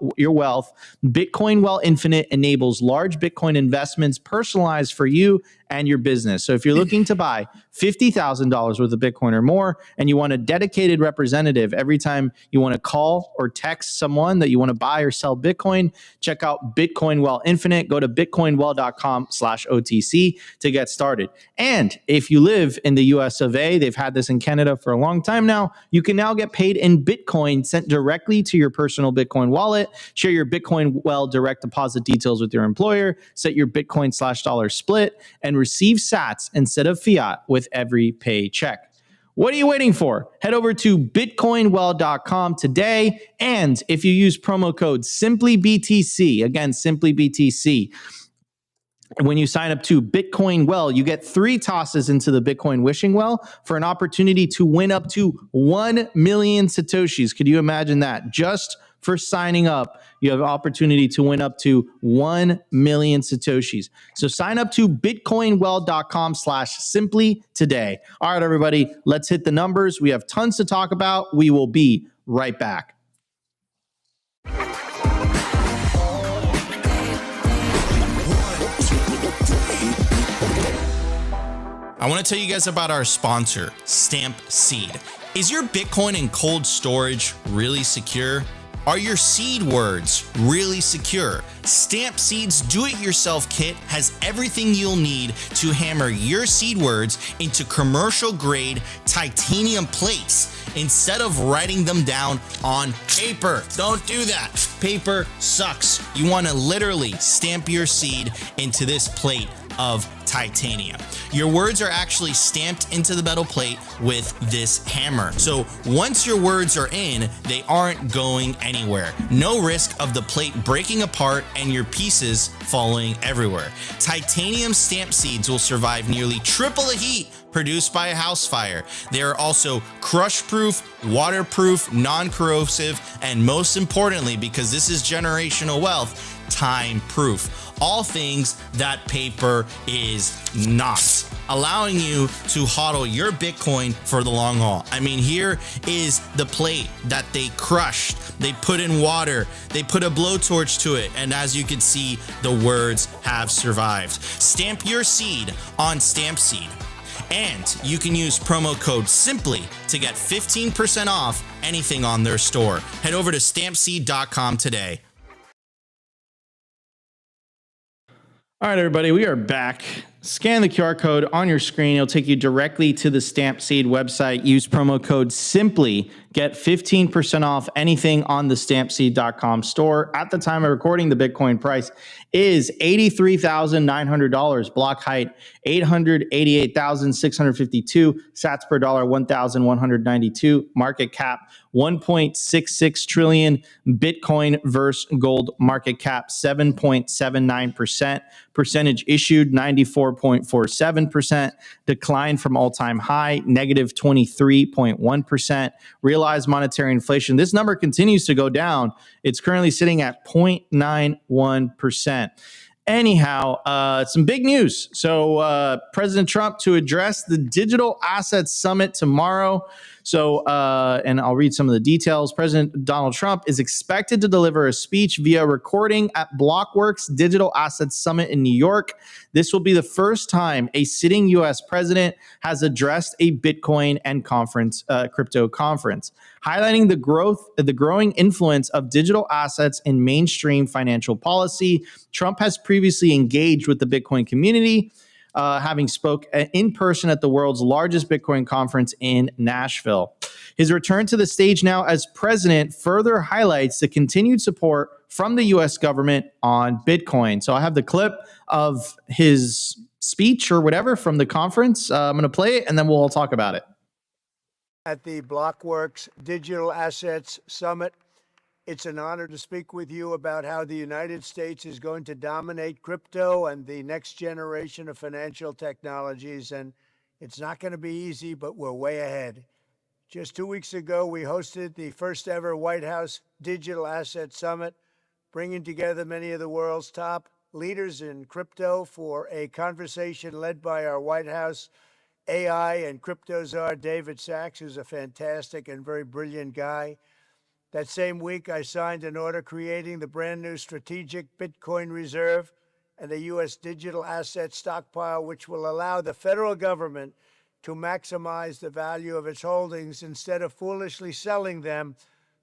Bitcoin Well Infinite enables large Bitcoin investments personalized for you and your business. So if you're looking to buy $50,000 worth of Bitcoin or more, and you want a dedicated representative every time you want to call or text someone that you want to buy or sell Bitcoin, check out Bitcoin Well Infinite. Go to bitcoinwell.com/OTC to get started. And if you live in the US of A, they've had this in Canada for a long time now, you can now get paid in Bitcoin sent directly to your personal Bitcoin wallet. Share your Bitcoin Well direct deposit details with your employer, set your Bitcoin/dollar split, and receive sats instead of fiat with every paycheck. What are you waiting for? Head over to bitcoinwell.com today. And if you use promo code SimplyBTC, again, SimplyBTC, When you sign up to Bitcoin Well, you get 3 tosses into the Bitcoin wishing well for an opportunity to win up to 1 million Satoshis. Could you imagine that? Just for signing up, you have an opportunity to win up to 1 million Satoshis. So sign up to bitcoinwell.com/simply today. All right, everybody, let's hit the numbers. We have tons to talk about. We will be right back. I want to tell you guys about our sponsor, Stampseed. Is your Bitcoin in cold storage really secure? Are your seed words really secure? Stampseed's do-it-yourself kit has everything you'll need to hammer your seed words into commercial-grade titanium plates instead of writing them down on paper. Don't do that. Paper sucks. You want to literally stamp your seed into this plate of titanium. Your words are actually stamped into the metal plate with this hammer. So once your words are in, they aren't going anywhere. No risk of the plate breaking apart and your pieces falling everywhere. Titanium stamp seeds will survive nearly triple the heat produced by a house fire. They are also crush-proof, waterproof, non-corrosive, and most importantly, because this is generational wealth, time-proof. All things that paper is not, allowing you to hodl your Bitcoin for the long haul. I mean, here is the plate that they crushed. They put in water, they put a blowtorch to it, and as you can see, the words have survived. Stamp your seed on Stampseed. And you can use promo code SIMPLY to get 15% off anything on their store. Head over to stampseed.com today. All right, everybody, we are back. Scan the QR code on your screen. It'll take you directly to the Stampseed website. Use promo code SIMPLY. Get 15% off anything on the stampseed.com store. At the time of recording, the Bitcoin price is $83,900. Block height, 888,652. Sats per dollar, 1,192. Market cap, 1.66 trillion. Bitcoin versus gold market cap, 7.79%. Percentage issued, 94.47%. Decline from all-time high, negative 23.1%. Realized monetary inflation, this number continues to go down. It's currently sitting at 0.91%. Anyhow, some big news. So President Trump to address the Digital Assets Summit tomorrow. So, and I'll read some of the details. President Donald Trump is expected to deliver a speech via recording at BlockWorks Digital Assets Summit in New York. This will be the first time a sitting U.S. president has addressed a Bitcoin and crypto conference, highlighting the growing influence of digital assets in mainstream financial policy. Trump has previously engaged with the Bitcoin community, having spoke in person at the world's largest Bitcoin conference in Nashville. His return to the stage now as president further highlights the continued support from the U.S. government on Bitcoin. So I have the clip of his speech or whatever from the conference. I'm going to play it and then we'll all talk about it. At the BlockWorks Digital Assets Summit, it's an honor to speak with you about how the United States is going to dominate crypto and the next generation of financial technologies. And it's not going to be easy, but we're way ahead. Just 2 weeks ago, we hosted the first ever White House Digital Asset Summit, bringing together many of the world's top leaders in crypto for a conversation led by our White House AI and crypto czar, David Sachs, who's a fantastic and very brilliant guy. That same week, I signed an order creating the brand new strategic Bitcoin reserve and a U.S. digital asset stockpile, which will allow the federal government to maximize the value of its holdings instead of foolishly selling them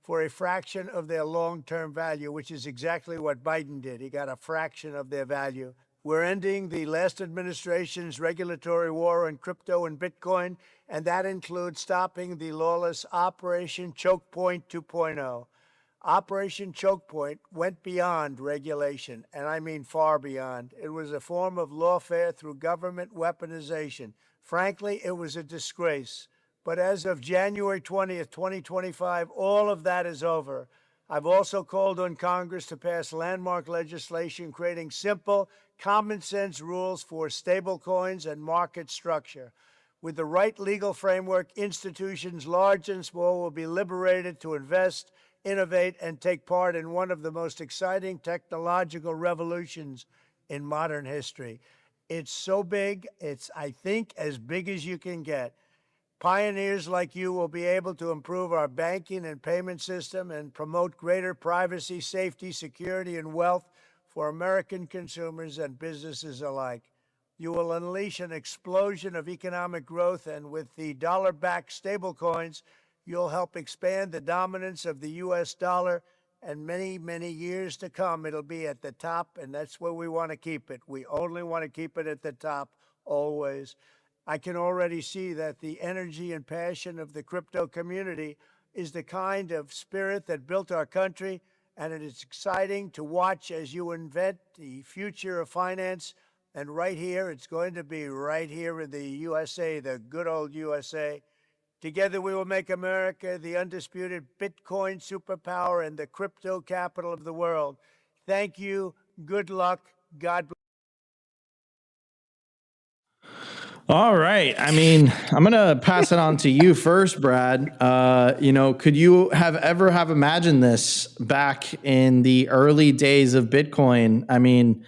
for a fraction of their long-term value, which is exactly what Biden did. He got a fraction of their value. We're ending the last administration's regulatory war on crypto and Bitcoin, and that includes stopping the lawless Operation Choke Point 2.0. Operation Choke Point went beyond regulation, and I mean far beyond. It was a form of lawfare through government weaponization. Frankly, it was a disgrace. But as of January 20th, 2025, all of that is over. I've also called on Congress to pass landmark legislation creating simple, common sense rules for stablecoins and market structure. With the right legal framework, institutions large and small will be liberated to invest, innovate, and take part in one of the most exciting technological revolutions in modern history. It's so big, it's, I think, as big as you can get. Pioneers like you will be able to improve our banking and payment system and promote greater privacy, safety, security, and wealth for American consumers and businesses alike. You will unleash an explosion of economic growth, and with the dollar-backed stablecoins, you'll help expand the dominance of the U.S. dollar, and many, many years to come, it'll be at the top, and that's where we want to keep it. We only want to keep it at the top, always. I can already see that the energy and passion of the crypto community is the kind of spirit that built our country, and it is exciting to watch as you invent the future of finance. And right here, it's going to be right here in the USA, the good old USA. Together, we will make America the undisputed Bitcoin superpower and the crypto capital of the world. Thank you. Good luck. God bless. All right. I mean, I'm going to pass it on to you first, Brad. Could you have imagined this back in the early days of Bitcoin? I mean,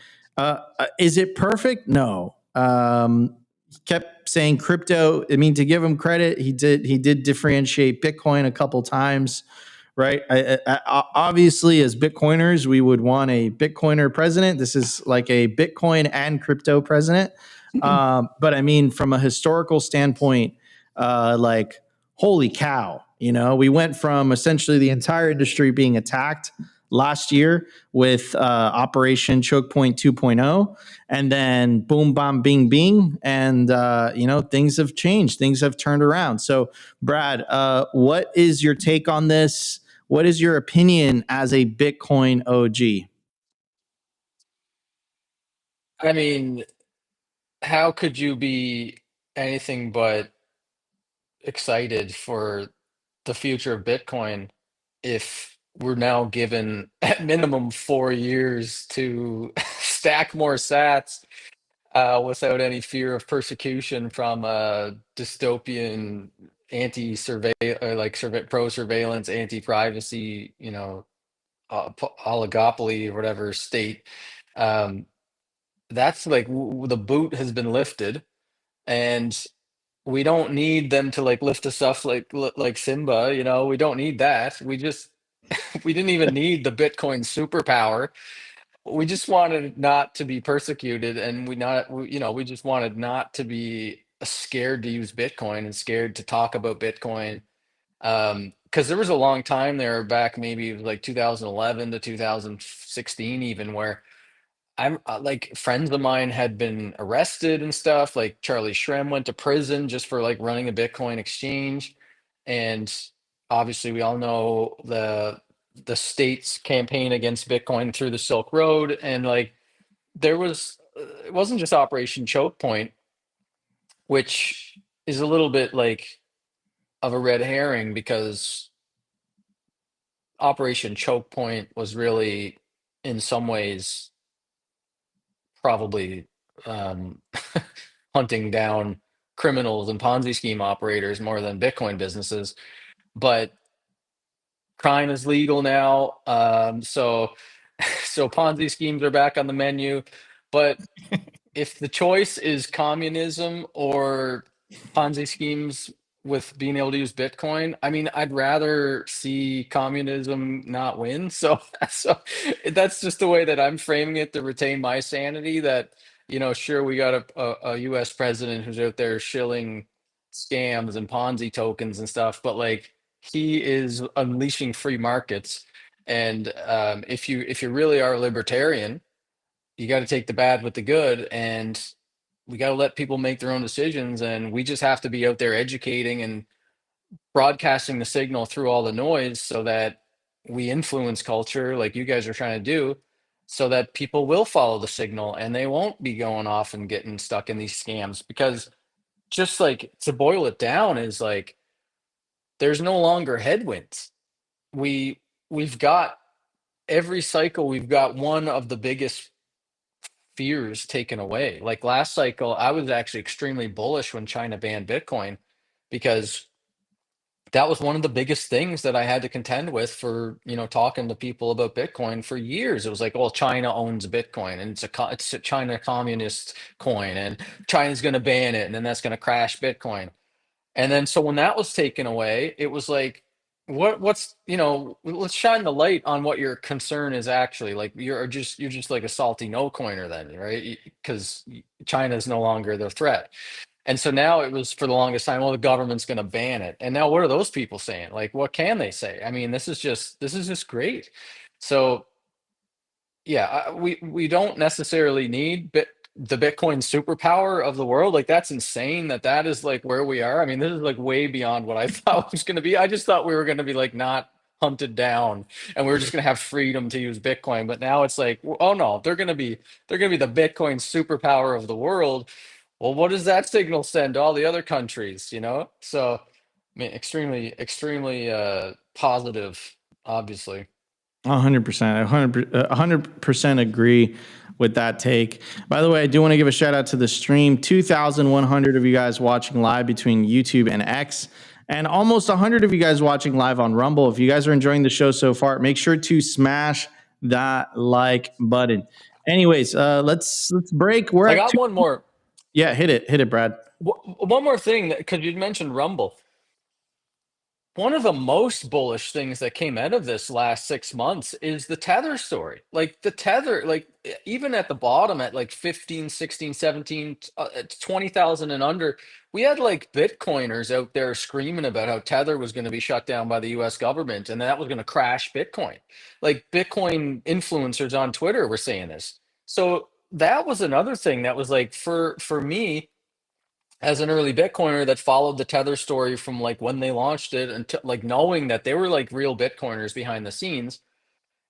is it perfect? No. He kept saying crypto. I mean, to give him credit, he did differentiate Bitcoin a couple times, right? Obviously, as Bitcoiners, we would want a Bitcoiner president. This is like a Bitcoin and crypto president. But I mean, from a historical standpoint, holy cow, we went from essentially the entire industry being attacked last year with Operation Choke Point 2.0, and then boom, bam, bing, bing. And, things have changed. Things have turned around. So, Brad, what is your take on this? What is your opinion as a Bitcoin OG? I mean, how could you be anything but excited for the future of Bitcoin if we're now given at minimum 4 years to stack more sats without any fear of persecution from a dystopian pro-surveillance, anti-privacy, oligopoly or whatever state. That's like the boot has been lifted, and we don't need them to like lift us up like Simba. We don't need that. We didn't even need the Bitcoin superpower. We just wanted not to be persecuted, and we just wanted not to be scared to use Bitcoin and scared to talk about Bitcoin. Because there was a long time there back, maybe it was like 2011 to 2016 even, where I'm like friends of mine had been arrested and stuff. Like Charlie Shrem went to prison just for like running a Bitcoin exchange, and obviously we all know the state's campaign against Bitcoin through the Silk Road, and like there was it wasn't just Operation Choke Point, which is a little bit like of a red herring because Operation Choke Point was really in some ways probably um, hunting down criminals and Ponzi scheme operators more than Bitcoin businesses. But crime is legal now, so so Ponzi schemes are back on the menu. But if the choice is communism or Ponzi schemes with being able to use Bitcoin, I mean, I'd rather see communism not win. So, so that's just the way that I'm framing it to retain my sanity. That sure, we got a U.S. president who's out there shilling scams and Ponzi tokens and stuff, but like he is unleashing free markets. And if you really are a libertarian, you got to take the bad with the good, and we got to let people make their own decisions, and we just have to be out there educating and broadcasting the signal through all the noise so that we influence culture like you guys are trying to do, so that people will follow the signal and they won't be going off and getting stuck in these scams. Because just like to boil it down is like there's no longer headwinds. we've got every cycle, we've got one of the biggest fears taken away. Like last cycle, I was actually extremely bullish when China banned Bitcoin because that was one of the biggest things that I had to contend with for, talking to people about Bitcoin for years. It was like, well, China owns Bitcoin and it's a China communist coin and China's going to ban it and then that's going to crash Bitcoin. And then so when that was taken away, it was like, what's let's shine the light on what your concern is actually. Like you're just like a salty no coiner then, right? Because China is no longer the threat. And so now it was for the longest time, well, the government's going to ban it. And now what are those people saying? Like, what can they say? I mean, this is just great. So yeah, we don't necessarily need the Bitcoin superpower of the world. Like that's insane that is like where we are. I mean, this is like way beyond what I thought it was going to be. I just thought we were going to be like not hunted down and we were just going to have freedom to use Bitcoin. But now it's like, oh no, they're going to be the Bitcoin superpower of the world. Well, what does that signal send to all the other countries, So, I mean, extremely, extremely positive, obviously. 100%, 100% agree with that take. By the way, I do want to give a shout out to the stream. 2,100 of you guys watching live between YouTube and X, and almost 100 of you guys watching live on Rumble. If you guys are enjoying the show so far, make sure to smash that like button. Anyways, let's break. We're I at got one more. Yeah, hit it, Brad. One more thing, because you mentioned Rumble. One of the most bullish things that came out of this last 6 months is the Tether story. Like the Tether, like even at the bottom at like 15, 16, 17, 20,000 and under, we had like Bitcoiners out there screaming about how Tether was going to be shut down by the US government and that was going to crash Bitcoin. Like Bitcoin influencers on Twitter were saying this. So that was another thing that was like for me as an early Bitcoiner that followed the Tether story from like when they launched it and like knowing that they were like real Bitcoiners behind the scenes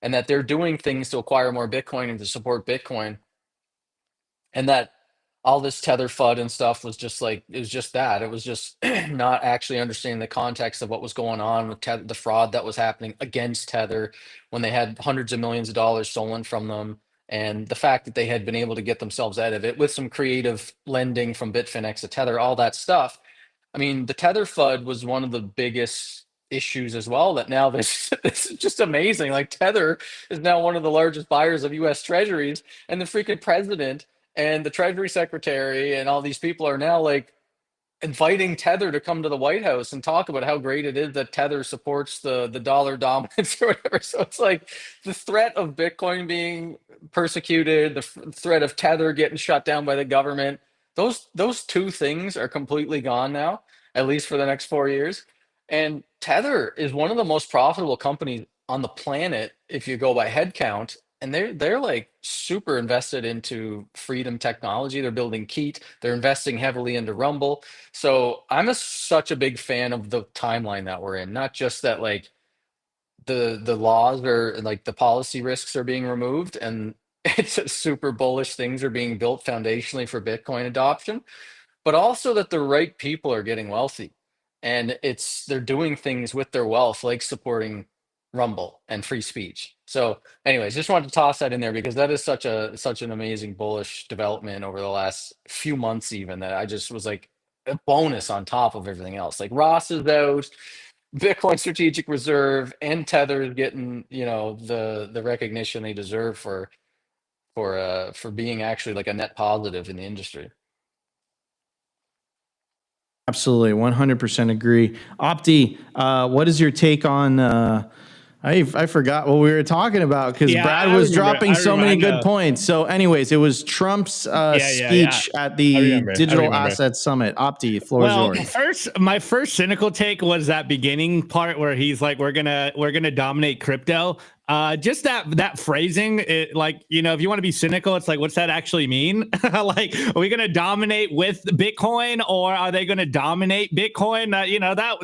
and that they're doing things to acquire more Bitcoin and to support Bitcoin and that all this Tether FUD and stuff was just like it was just that it was just not actually understanding the context of what was going on with the fraud that was happening against Tether when they had hundreds of millions of dollars stolen from them and the fact that they had been able to get themselves out of it with some creative lending from Bitfinex to Tether, all that stuff. I mean, the Tether FUD was one of the biggest issues as well. That now this is just amazing. Like Tether is now one of the largest buyers of U.S. Treasuries, and the freaking president and the Treasury Secretary and all these people are now like inviting Tether to come to the White House and talk about how great it is that Tether supports the dollar dominance or whatever. So it's like the threat of Bitcoin being persecuted, the threat of Tether getting shut down by the government. Those two things are completely gone now, at least for the next 4 years. And Tether is one of the most profitable companies on the planet if you go by head count. And they're like super invested into freedom technology. They're building Keat. They're investing heavily into Rumble. So I'm such a big fan of the timeline that we're in. Not just that like the laws are like the policy risks are being removed and it's a super bullish things are being built foundationally for Bitcoin adoption, but also that the right people are getting wealthy and they're doing things with their wealth like supporting Rumble and free speech. So anyways, just wanted to toss that in there because that is such an amazing bullish development over the last few months even that I just was like a bonus on top of everything else. Like Ross is out, Bitcoin Strategic Reserve and Tether is getting, the recognition they deserve for being actually like a net positive in the industry. Absolutely, 100% agree. Opti, what is your take on? I forgot what we were talking about because Brad was dropping so many good points. So, anyways, it was Trump's speech at the Digital Assets Summit. Opti, floor is yours. My first cynical take was that beginning part where he's like, "We're gonna dominate crypto." Just that phrasing, if you want to be cynical, it's like, what's that actually mean? Like, are we going to dominate with Bitcoin or are they going to dominate Bitcoin?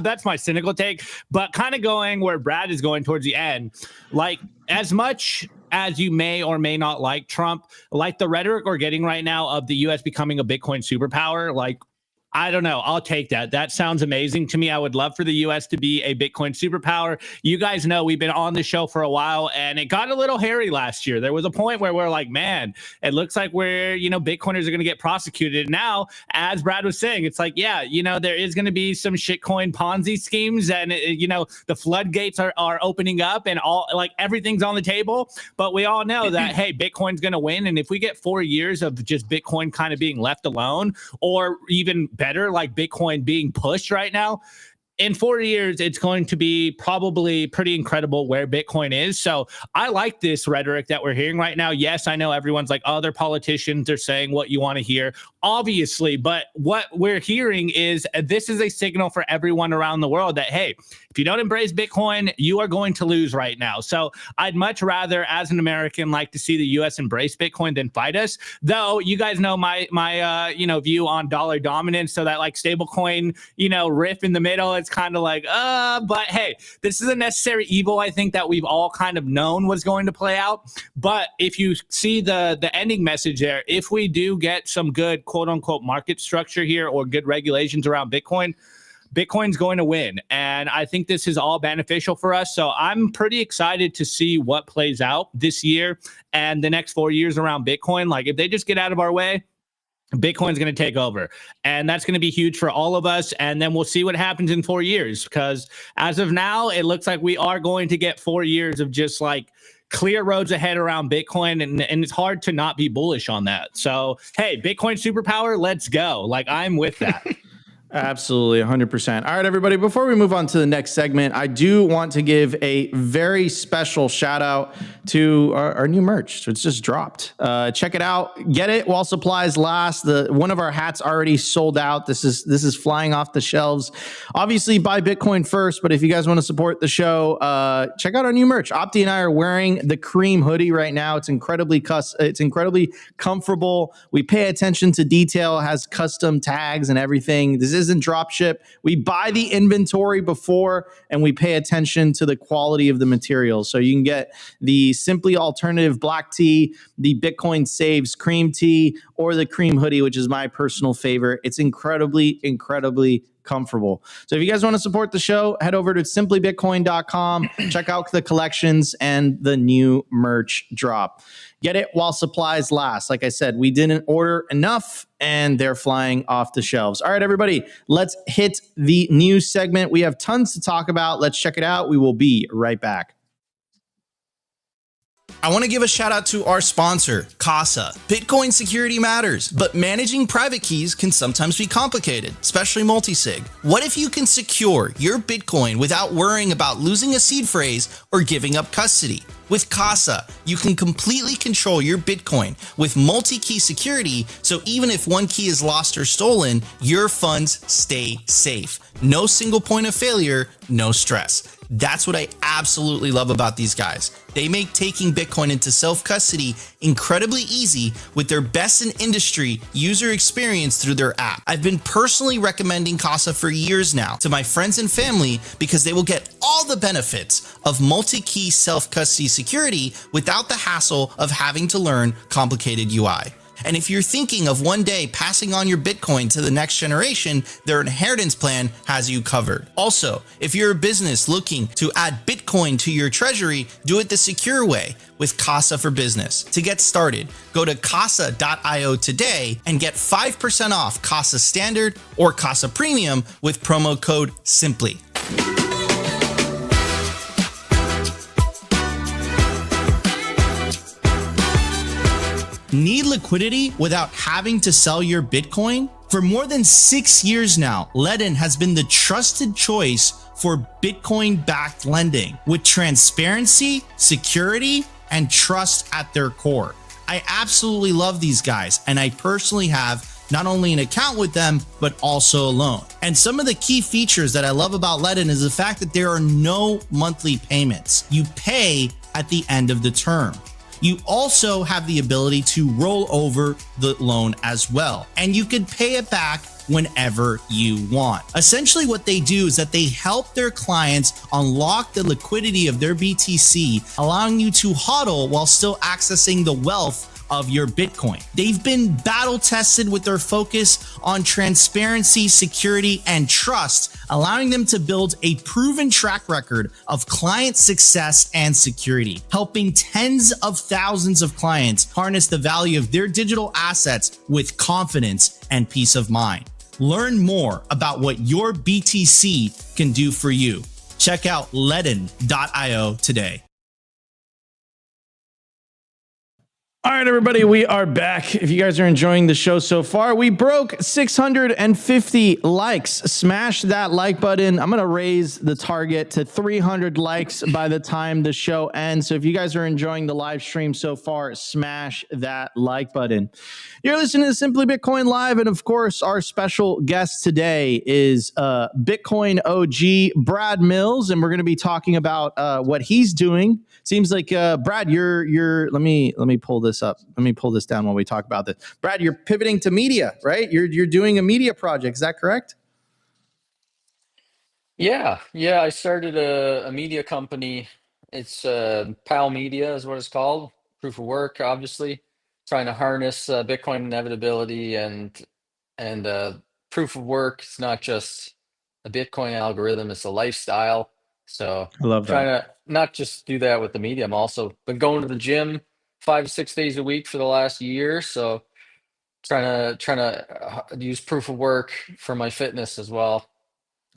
That's my cynical take, but kind of going where Brad is going towards the end, like as much as you may or may not like Trump, like the rhetoric we're getting right now of the US becoming a Bitcoin superpower, like I don't know. I'll take that. That sounds amazing to me. I would love for the US to be a Bitcoin superpower. You guys know we've been on the show for a while, and it got a little hairy last year. There was a point where we're like, man, it looks like Bitcoiners are going to get prosecuted. Now, as Brad was saying, it's like, yeah, there is going to be some shitcoin Ponzi schemes, and the floodgates are opening up, and everything's on the table. But we all know that, hey, Bitcoin's going to win. And if we get 4 years of just Bitcoin kind of being left alone, or even better, like Bitcoin being pushed right now, in 4 years, it's going to be probably pretty incredible where Bitcoin is. So I like this rhetoric that we're hearing right now. Yes, I know everyone's like, oh, they're politicians. They're saying what you want to hear, obviously. But what we're hearing is this is a signal for everyone around the world that, hey, if you don't embrace Bitcoin, you are going to lose right now. So I'd much rather, as an American, like to see the U.S. embrace Bitcoin than fight us. Though you guys know my view on dollar dominance. So that like stablecoin, riff in the middle, it's kind of like, but hey, this is a necessary evil, I think, that we've all kind of known was going to play out. But if you see the ending message there, if we do get some good quote unquote market structure here or good regulations around Bitcoin's going to win. And I think this is all beneficial for us. So I'm pretty excited to see what plays out this year and the next 4 years around Bitcoin. Like if they just get out of our way, Bitcoin's going to take over, and that's going to be huge for all of us. And then we'll see what happens in 4 years, because as of now, it looks like we are going to get 4 years of just like clear roads ahead around Bitcoin. And it's hard to not be bullish on that. So, hey, Bitcoin superpower, let's go. Like I'm with that. Absolutely, 100%. All right, everybody, before we move on to the next segment, I do want to give a very special shout out to our new merch. It's just dropped. Check it out. Get it while supplies last. One of our hats already sold out. This is flying off the shelves. Obviously, buy Bitcoin first, but if you guys want to support the show, check out our new merch. Opti and I are wearing the cream hoodie right now. It's incredibly comfortable. We pay attention to detail. It has custom tags and everything. This isn't drop ship. We buy the inventory before, and we pay attention to the quality of the materials. So you can get the Simply Alternative black tee, the Bitcoin Saves cream tee, or the cream hoodie, which is my personal favorite. It's incredibly comfortable. So if you guys want to support the show, head over to simplybitcoin.com, check out the collections and the new merch drop. Get it while supplies last. Like I said, we didn't order enough and they're flying off the shelves. All right, everybody, let's hit the news segment. We have tons to talk about. Let's check it out. We will be right back. I want to give a shout out to our sponsor, Casa. Bitcoin security matters, but managing private keys can sometimes be complicated, especially multi-sig. What if you can secure your Bitcoin without worrying about losing a seed phrase or giving up custody? With Casa, you can completely control your Bitcoin with multi-key security, so even if one key is lost or stolen, your funds stay safe. No single point of failure, no stress. That's what I absolutely love about these guys. They make taking Bitcoin into self-custody incredibly easy with their best in industry user experience through their app. I've been personally recommending Casa for years now to my friends and family because they will get all the benefits of multi-key self-custody security without the hassle of having to learn complicated UI. And if you're thinking of one day passing on your Bitcoin to the next generation, their inheritance plan has you covered. Also, if you're a business looking to add Bitcoin to your treasury, do it the secure way with Casa for Business. To get started, go to casa.io today and get 5% off Casa Standard or Casa Premium with promo code SIMPLY. Need liquidity without having to sell your Bitcoin? For more than 6 years now, Ledn has been the trusted choice for Bitcoin-backed lending with transparency, security, and trust at their core. I absolutely love these guys, and I personally have not only an account with them, but also a loan. And some of the key features that I love about Ledn is the fact that there are no monthly payments. You pay at the end of the term. You also have the ability to roll over the loan as well, and you can pay it back whenever you want. Essentially what they do is that they help their clients unlock the liquidity of their BTC, allowing you to hodl while still accessing the wealth of your Bitcoin. They've been battle tested with their focus on transparency, security, and trust, allowing them to build a proven track record of client success and security, helping tens of thousands of clients harness the value of their digital assets with confidence and peace of mind. Learn more about what your BTC can do for you. Check out ledin.io today. All right, everybody, we are back. If you guys are enjoying the show so far, we broke 650 likes. Smash that like button. I'm going to raise the target to 300 likes by the time the show ends. So if you guys are enjoying the live stream so far, smash that like button. You're listening to Simply Bitcoin Live. And of course, our special guest today is Bitcoin OG Brad Mills. And we're going to be talking about what he's doing. Seems like Brad, you're let me pull this up. Let me pull this down while we talk about this. Brad, you're pivoting to media, right? You're doing a media project. Is that correct? Yeah, I started a media company. It's PAL Media is what it's called. Proof of work, obviously, trying to harness Bitcoin inevitability and proof of work. It's not just a Bitcoin algorithm; it's a lifestyle. So I love trying that. to not just do that with the media. I'm also been going to the gym 5 to 6 days a week for the last year. So trying to use proof of work for my fitness as well.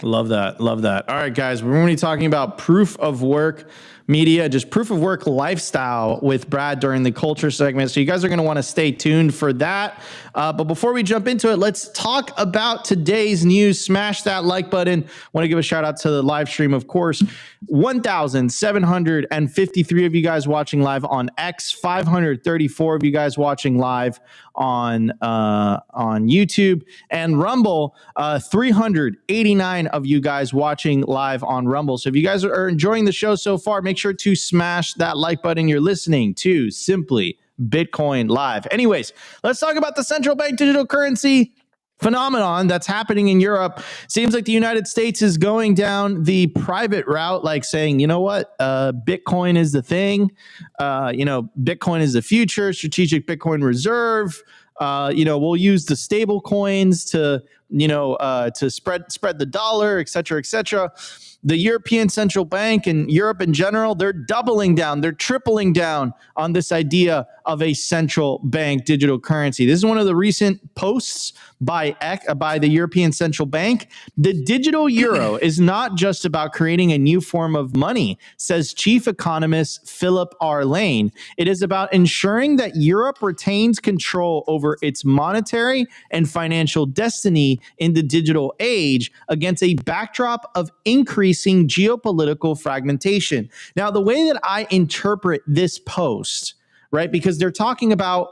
Love that. Love that. All right, guys, we're going to be talking about proof of work media, just proof of work lifestyle with Brad during the culture segment. So you guys are going to want to stay tuned for that. But before we jump into it, let's talk about today's news. Smash that like button. Want to give a shout out to the live stream, of course. 1,753 of you guys watching live on X, 534 of you guys watching live on YouTube, and Rumble, 389 of you guys watching live on Rumble. So if you guys are enjoying the show so far, make sure to smash that like button. You're listening to Simply Bitcoin Live. Anyways, let's talk about the central bank digital currency phenomenon that's happening in Europe. Seems like the United States is going down the private route, like saying, you know what, Bitcoin is the thing. Bitcoin is the future, strategic Bitcoin reserve. We'll use the stable coins to spread the dollar, et cetera, et cetera. The European Central Bank and Europe in general, they're doubling down, they're tripling down on this idea of a central bank digital currency. This is one of the recent posts by the European Central Bank. The digital euro is not just about creating a new form of money, says chief economist Philip R. Lane. It is about ensuring that Europe retains control over its monetary and financial destiny in the digital age against a backdrop of increasing geopolitical fragmentation. Now, the way that I interpret this post, right, because they're talking about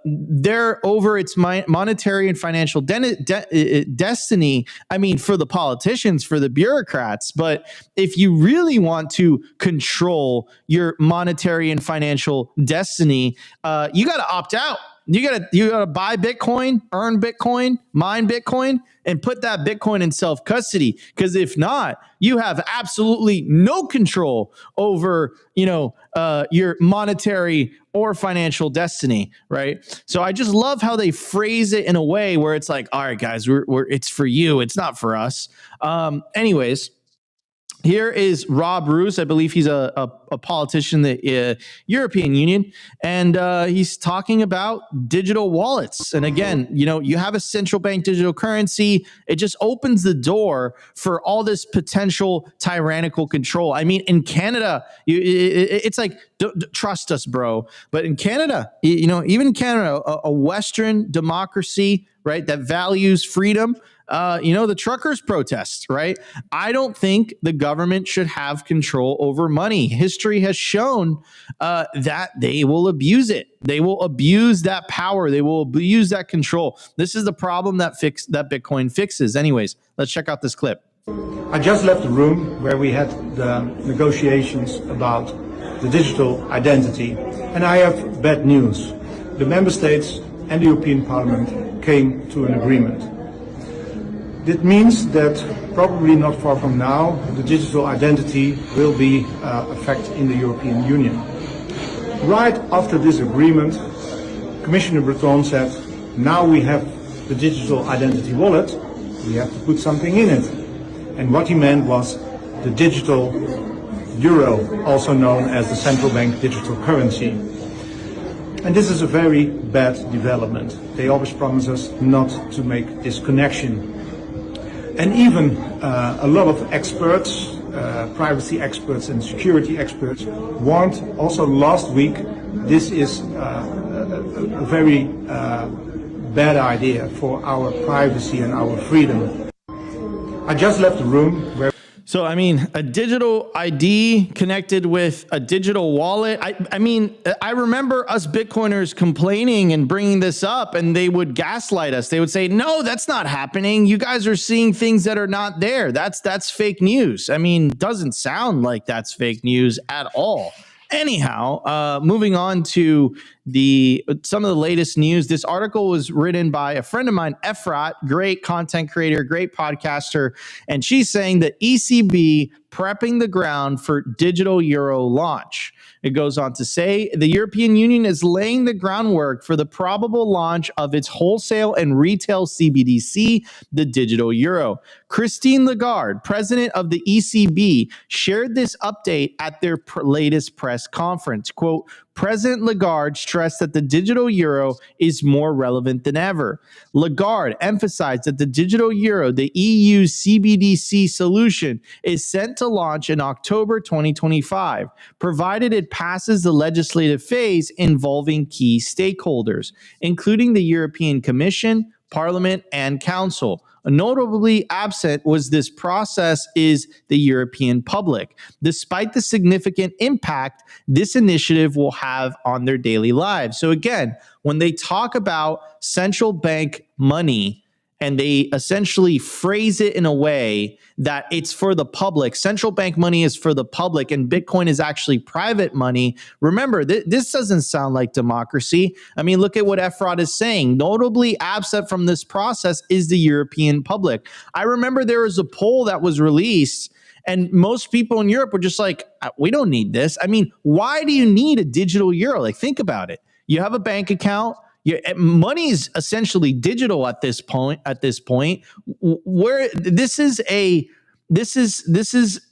they're over its monetary and financial destiny. I mean, for the politicians, for the bureaucrats. But if you really want to control your monetary and financial destiny, you got to opt out. You gotta buy Bitcoin, earn Bitcoin, mine Bitcoin, and put that Bitcoin in self-custody. Because if not, you have absolutely no control over, your monetary or financial destiny, right? So I just love how they phrase it in a way where it's like, all right, guys, it's for you, it's not for us. Anyways. Here is Rob Roos. I believe he's a politician in the European Union, and he's talking about digital wallets. And again, you have a central bank digital currency. It just opens the door for all this potential tyrannical control. I mean, in Canada, it's like, trust us, bro. But in Canada, even Canada, a Western democracy, right, that values freedom. The truckers protest, right? I don't think the government should have control over money. History has shown that they will abuse it. They will abuse that power. They will abuse that control. This is the problem that Bitcoin fixes. Anyways, let's check out this clip. I just left the room where we had the negotiations about the digital identity, and I have bad news. The member states and the European Parliament came to an agreement. It means that probably not far from now, the digital identity will be a fact in the European Union. Right after this agreement, Commissioner Breton said, now we have the digital identity wallet, we have to put something in it. And what he meant was the digital euro, also known as the central bank digital currency. And this is a very bad development. They always promise us not to make this connection. And even a lot of experts, privacy experts and security experts, warned also last week this is a very bad idea for our privacy and our freedom. I just left the room where... So, I mean, a digital ID connected with a digital wallet. I mean, I remember us Bitcoiners complaining and bringing this up, and they would gaslight us. They would say, no, that's not happening. You guys are seeing things that are not there. That's fake news. I mean, doesn't sound like that's fake news at all. Anyhow, moving on to some of the latest news. This article was written by a friend of mine, Efrat, great content creator, great podcaster, and she's saying that ECB prepping the ground for digital euro launch. It goes on to say the European Union is laying the groundwork for the probable launch of its wholesale and retail CBDC, the digital euro. Christine Lagarde, president of the ECB, shared this update at their latest press conference. Quote, President Lagarde stressed that the digital euro is more relevant than ever. Lagarde emphasized that the digital euro, the EU's CBDC solution, is set to launch in October 2025, provided it passes the legislative phase involving key stakeholders, including the European Commission, Parliament, and Council. Notably absent was this process is the European public, despite the significant impact this initiative will have on their daily lives. So again, when they talk about central bank money, and they essentially phrase it in a way that it's for the public. Central bank money is for the public, and Bitcoin is actually private money. Remember, this doesn't sound like democracy. I mean, look at what Efrat is saying. Notably absent from this process is the European public. I remember there was a poll that was released, and most people in Europe were just like, we don't need this. I mean, why do you need a digital euro? Like, think about it. You have a bank account. Money is essentially digital at this point. Where this is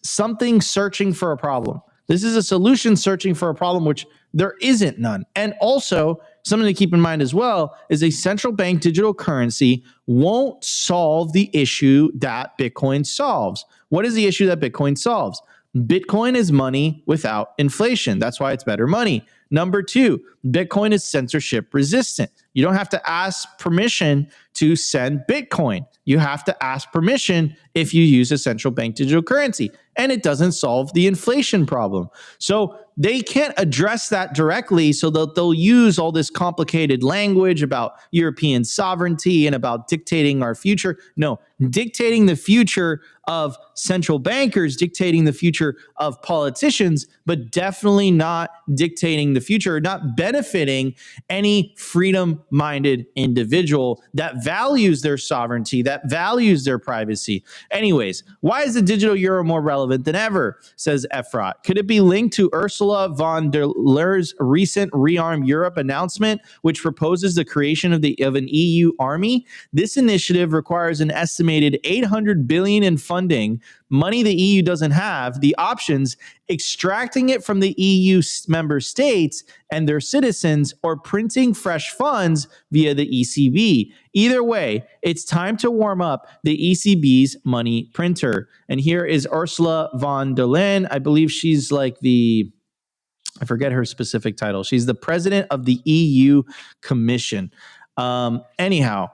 something searching for a problem. This is a solution searching for a problem, which there isn't none. And also, something to keep in mind as well is a central bank digital currency won't solve the issue that Bitcoin solves. What is the issue that Bitcoin solves? Bitcoin is money without inflation. That's why it's better money. Number two, Bitcoin is censorship resistant. You don't have to ask permission to send Bitcoin. You have to ask permission if you use a central bank digital currency, and it doesn't solve the inflation problem. So they can't address that directly, so they'll use all this complicated language about European sovereignty and about dictating our future. No, dictating the future of central bankers, dictating the future of politicians, but definitely not dictating the future, not benefiting any freedom-minded individual that values their sovereignty, that values their privacy. Anyways, why is the digital euro more relevant than ever, says Efrat? Could it be linked to Ursula von der Leyen's recent Rearm Europe announcement, which proposes the creation of an EU army? This initiative requires an estimated $800 billion in funding, money the EU doesn't have, the options, extracting it from the EU member states and their citizens, or printing fresh funds via the ECB. Either way, it's time to warm up the ECB's money printer. And here is Ursula von der Leyen. I believe she's like I forget her specific title. She's the president of the EU Commission. Anyhow,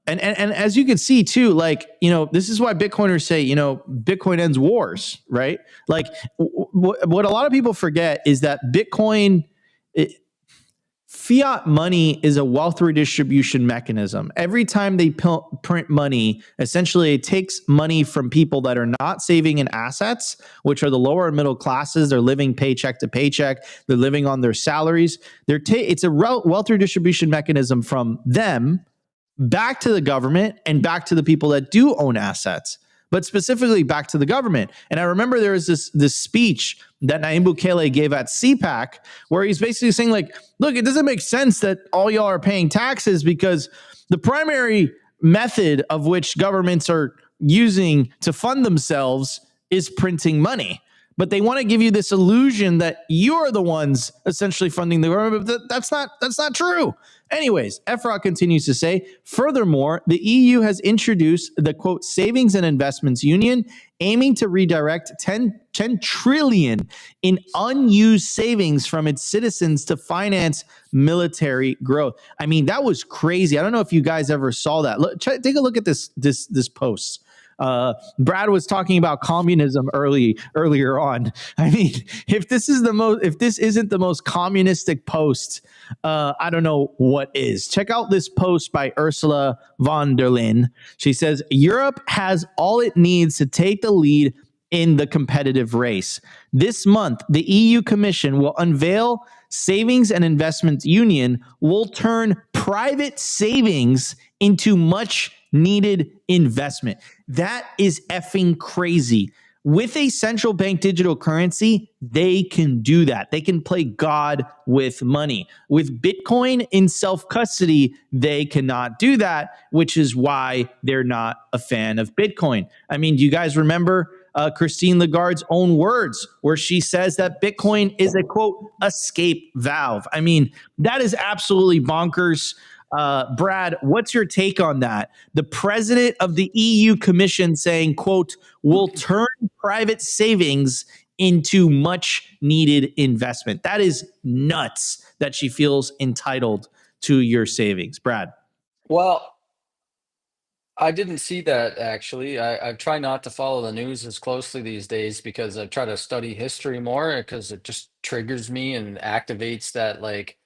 and as you can see too, like, you know, this is why Bitcoiners say, you know, Bitcoin ends wars, right? Like what a lot of people forget is that Bitcoin, fiat money is a wealth redistribution mechanism. Every time they print money, essentially it takes money from people that are not saving in assets, which are the lower and middle classes. They're living paycheck to paycheck. They're living on their salaries. It's a wealth redistribution mechanism from them back to the government and back to the people that do own assets. but specifically back to the government. And I remember there was this speech that Nayib Bukele gave at CPAC where he's basically saying, like, look, it doesn't make sense that all y'all are paying taxes because the primary method of which governments are using to fund themselves is printing money. But they want to give you this illusion that you're the ones essentially funding the government. But that's not true. Anyways, Efrog continues to say, furthermore, the EU has introduced the, quote, Savings and Investments Union, aiming to redirect 10 trillion in unused savings from its citizens to finance military growth. I mean, that was crazy. I don't know if you guys ever saw that. Look, take a look at this post. Brad was talking about communism earlier on. I mean, if this isn't the most communistic post, I don't know what is. Check out this post by Ursula von der Leyen. She says, Europe has all it needs to take the lead in the competitive race. This month, the EU Commission will unveil Savings and Investments Union, will turn private savings into much needed investment. That is effing crazy. With a central bank digital currency, they can do that. They can play God with money. With Bitcoin in self-custody, they cannot do that, which is why they're not a fan of Bitcoin. I mean, do you guys remember Christine Lagarde's own words where she says that Bitcoin is a, quote, escape valve? I mean, that is absolutely bonkers. Brad, what's your take on that? The president of the EU Commission saying, quote, will turn private savings into much needed investment. That is nuts that she feels entitled to your savings. Brad. Well, I didn't see that actually. I try not to follow the news as closely these days because I try to study history more because it just triggers me and activates that like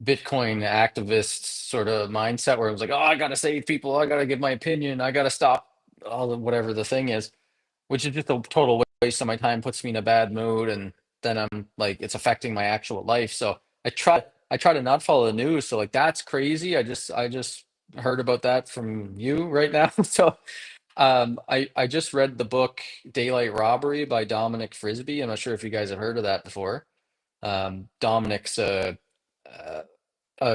Bitcoin activist sort of mindset where I was like, oh, I gotta save people, I gotta give my opinion, I gotta stop all of whatever the thing is, which is just a total waste of my time, puts me in a bad mood, and then I'm like, it's affecting my actual life. So I try to not follow the news. So like that's crazy. I just heard about that from you right now. So I just read the book Daylight Robbery by Dominic Frisby. I'm not sure if you guys have heard of that before. Dominic's a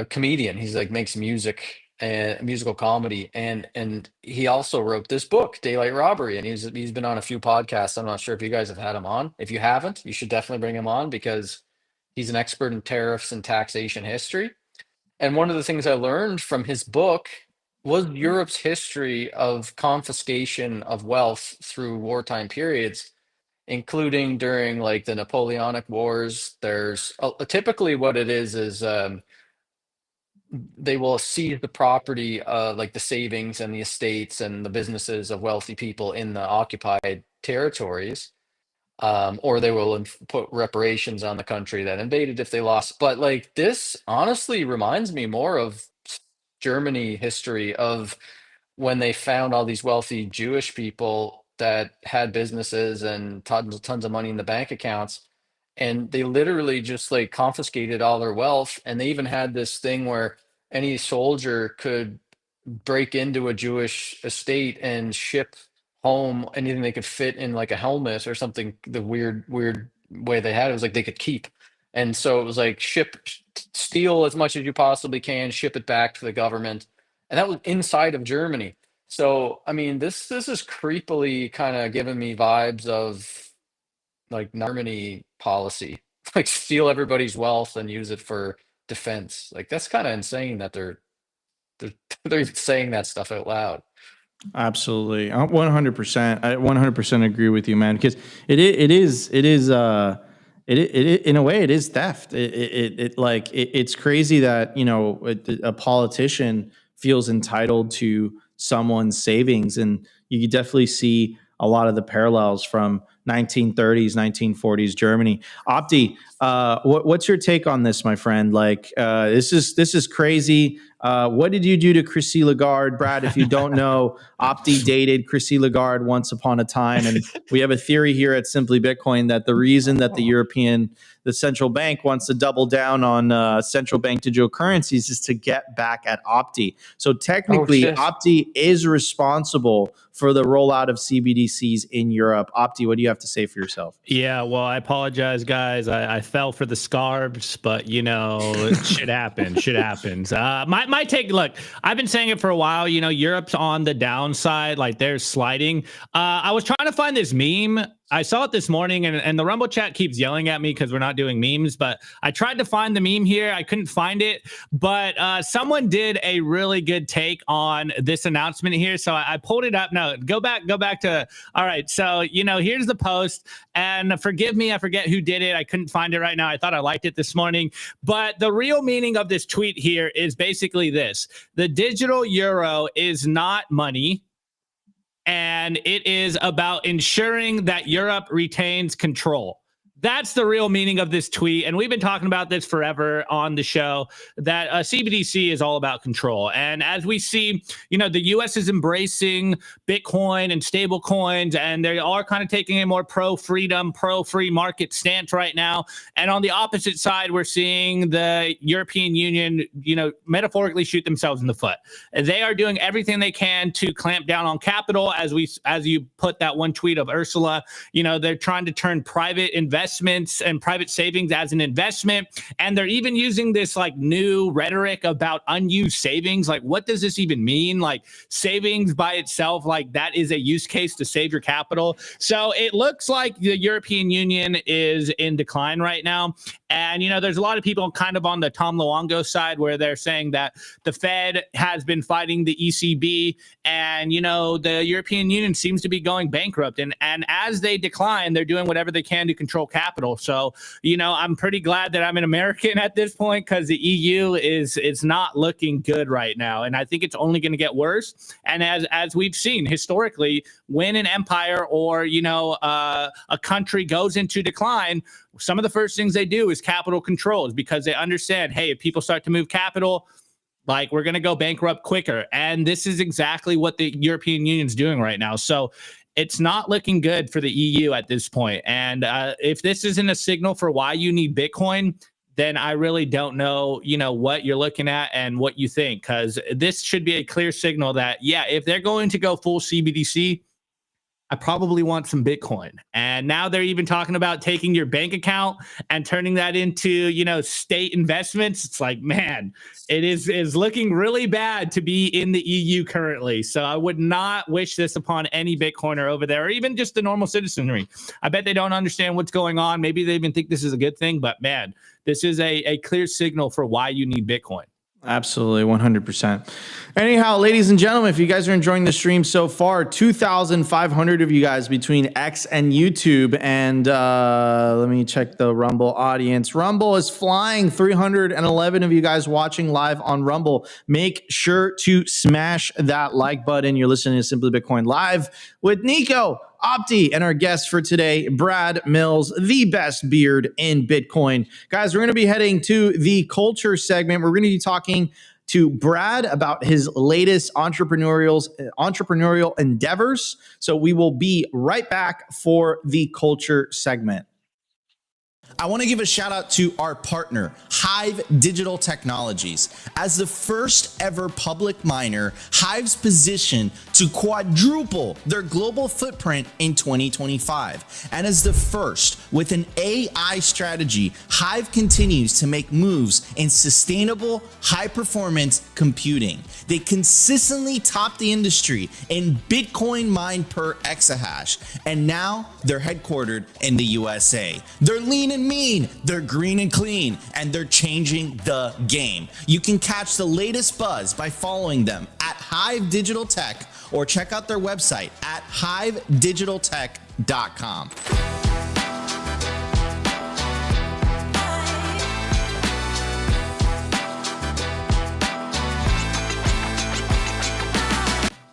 comedian. He's like makes music and musical comedy, and he also wrote this book, Daylight Robbery, and he's been on a few podcasts. I'm not sure if you guys have had him on. If you haven't, you should definitely bring him on because he's an expert in tariffs and taxation history. And one of the things I learned from his book was Europe's history of confiscation of wealth through wartime periods, including during like the Napoleonic Wars. There's typically what it is they will seize the property, like the savings and the estates and the businesses of wealthy people in the occupied territories, or they will put reparations on the country that invaded if they lost. But like this honestly reminds me more of Germany history of when they found all these wealthy Jewish people that had businesses and tons of money in the bank accounts, and they literally just like confiscated all their wealth. And they even had this thing where any soldier could break into a Jewish estate and ship home anything they could fit in like a helmet or something. The weird way they had it was like they could keep. And so it was like steal as much as you possibly can, ship it back to the government. And that was inside of Germany. So I mean, this is creepily kind of giving me vibes of like Germany policy, like steal everybody's wealth and use it for defense. Like that's kind of insane that they're even saying that stuff out loud. Absolutely. 100%. I 100% agree with you, man, because it is in a way it is theft. It's crazy that, you know, a politician feels entitled to someone's savings, and you could definitely see a lot of the parallels from 1930s, 1940s Germany. Opti, what's your take on this, my friend? Like, this is crazy. What did you do to Christine Lagarde? Brad, if you don't know, Opti dated Christine Lagarde once upon a time. And we have a theory here at Simply Bitcoin that the reason that the European the central bank wants to double down on central bank digital currencies is to get back at Opti. So technically, shit. Opti is responsible for the rollout of CBDCs in Europe. Opti, what do you have to say for yourself? Yeah, well, I apologize, guys. I fell for the scarves, but shit happens. Shit happens. My take. Look, I've been saying it for a while. Europe's on the downside, like they're sliding. I was trying to find this meme. I saw it this morning, and the Rumble chat keeps yelling at me because we're not doing memes, but I tried to find the meme here. I couldn't find it, but someone did a really good take on this announcement here. So I pulled it up. No, go back to, all right. So, here's the post, and forgive me, I forget who did it. I couldn't find it right now. I thought I liked it this morning, but the real meaning of this tweet here is basically this: the digital euro is not money, and it is about ensuring that Europe retains control. That's the real meaning of this tweet. And we've been talking about this forever on the show, that CBDC is all about control. And as we see, the U.S. is embracing Bitcoin and stable coins, and they are kind of taking a more pro-freedom, pro-free market stance right now. And on the opposite side, we're seeing the European Union, metaphorically shoot themselves in the foot. They are doing everything they can to clamp down on capital. As you put that one tweet of Ursula, they're trying to turn private investments and private savings as an investment. And they're even using this like new rhetoric about unused savings. Like, what does this even mean? Like, savings by itself, like that is a use case to save your capital. So it looks like the European Union is in decline right now. And, there's a lot of people kind of on the Tom Luongo side where they're saying that the Fed has been fighting the ECB, and, the European Union seems to be going bankrupt. And as they decline, they're doing whatever they can to control capital. So, I'm pretty glad that I'm an American at this point, because the EU is not looking good right now. And I think it's only going to get worse. And as we've seen historically, when an empire or, a country goes into decline, some of the first things they do is capital controls, because they understand, hey, if people start to move capital, like, we're going to go bankrupt quicker. And this is exactly what the European Union's doing right now. So it's not looking good for the EU at this point. And if this isn't a signal for why you need Bitcoin, then I really don't know, what you're looking at and what you think, because this should be a clear signal that, yeah, if they're going to go full CBDC, I probably want some Bitcoin. And now they're even talking about taking your bank account and turning that into, state investments. It's like, man, it is looking really bad to be in the EU currently. So I would not wish this upon any Bitcoiner over there, or even just the normal citizenry. I bet they don't understand what's going on. Maybe they even think this is a good thing, but man, this is a clear signal for why you need Bitcoin. Absolutely, 100%. Anyhow, ladies and gentlemen, if you guys are enjoying the stream so far, 2,500 of you guys between X and YouTube. And let me check the Rumble audience. Rumble is flying, 311 of you guys watching live on Rumble. Make sure to smash that like button. You're listening to Simply Bitcoin Live with Nico, Opti, and our guest for today, Brad Mills, the best beard in Bitcoin. Guys, we're going to be heading to the culture segment. We're going to be talking to Brad about his latest entrepreneurial endeavors. So we will be right back for the culture segment. I want to give a shout out to our partner, HIVE Digital Technologies. As the first ever public miner, HIVE's positioned to quadruple their global footprint in 2025. And as the first with an AI strategy, HIVE continues to make moves in sustainable, high-performance computing. They consistently top the industry in Bitcoin mined per exahash, and now they're headquartered in the USA. They're lean and mean, they're green and clean, and they're changing the game. You can catch the latest buzz by following them at HIVE Digital Tech, or check out their website at hivedigitaltech.com.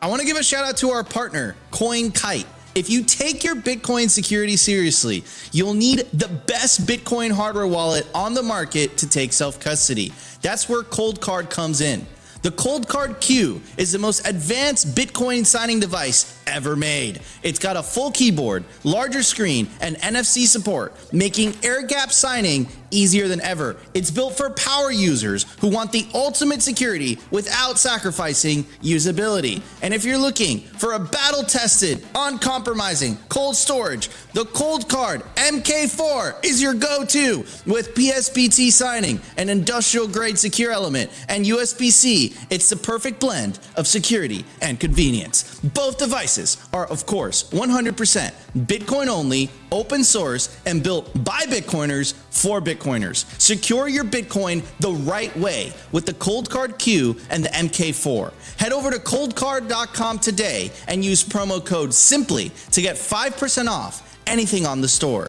I want to give a shout out to our partner, CoinKite. If you take your Bitcoin security seriously, you'll need the best Bitcoin hardware wallet on the market to take self-custody. That's where Cold Card comes in. The Cold Card Q is the most advanced Bitcoin signing device ever made. It's got a full keyboard, larger screen, and NFC support, making air-gap signing easier than ever. It's built for power users who want the ultimate security without sacrificing usability. And if you're looking for a battle-tested, uncompromising cold storage, the Cold Card MK4 is your go-to with PSBT signing, an industrial-grade secure element, and USB-C. It's the perfect blend of security and convenience. Both devices are, of course, 100% Bitcoin only, open source, and built by Bitcoiners for Bitcoiners. Secure your Bitcoin the right way with the Cold Card Q and the MK4. Head over to coldcard.com today and use promo code SIMPLY to get 5% off anything on the store.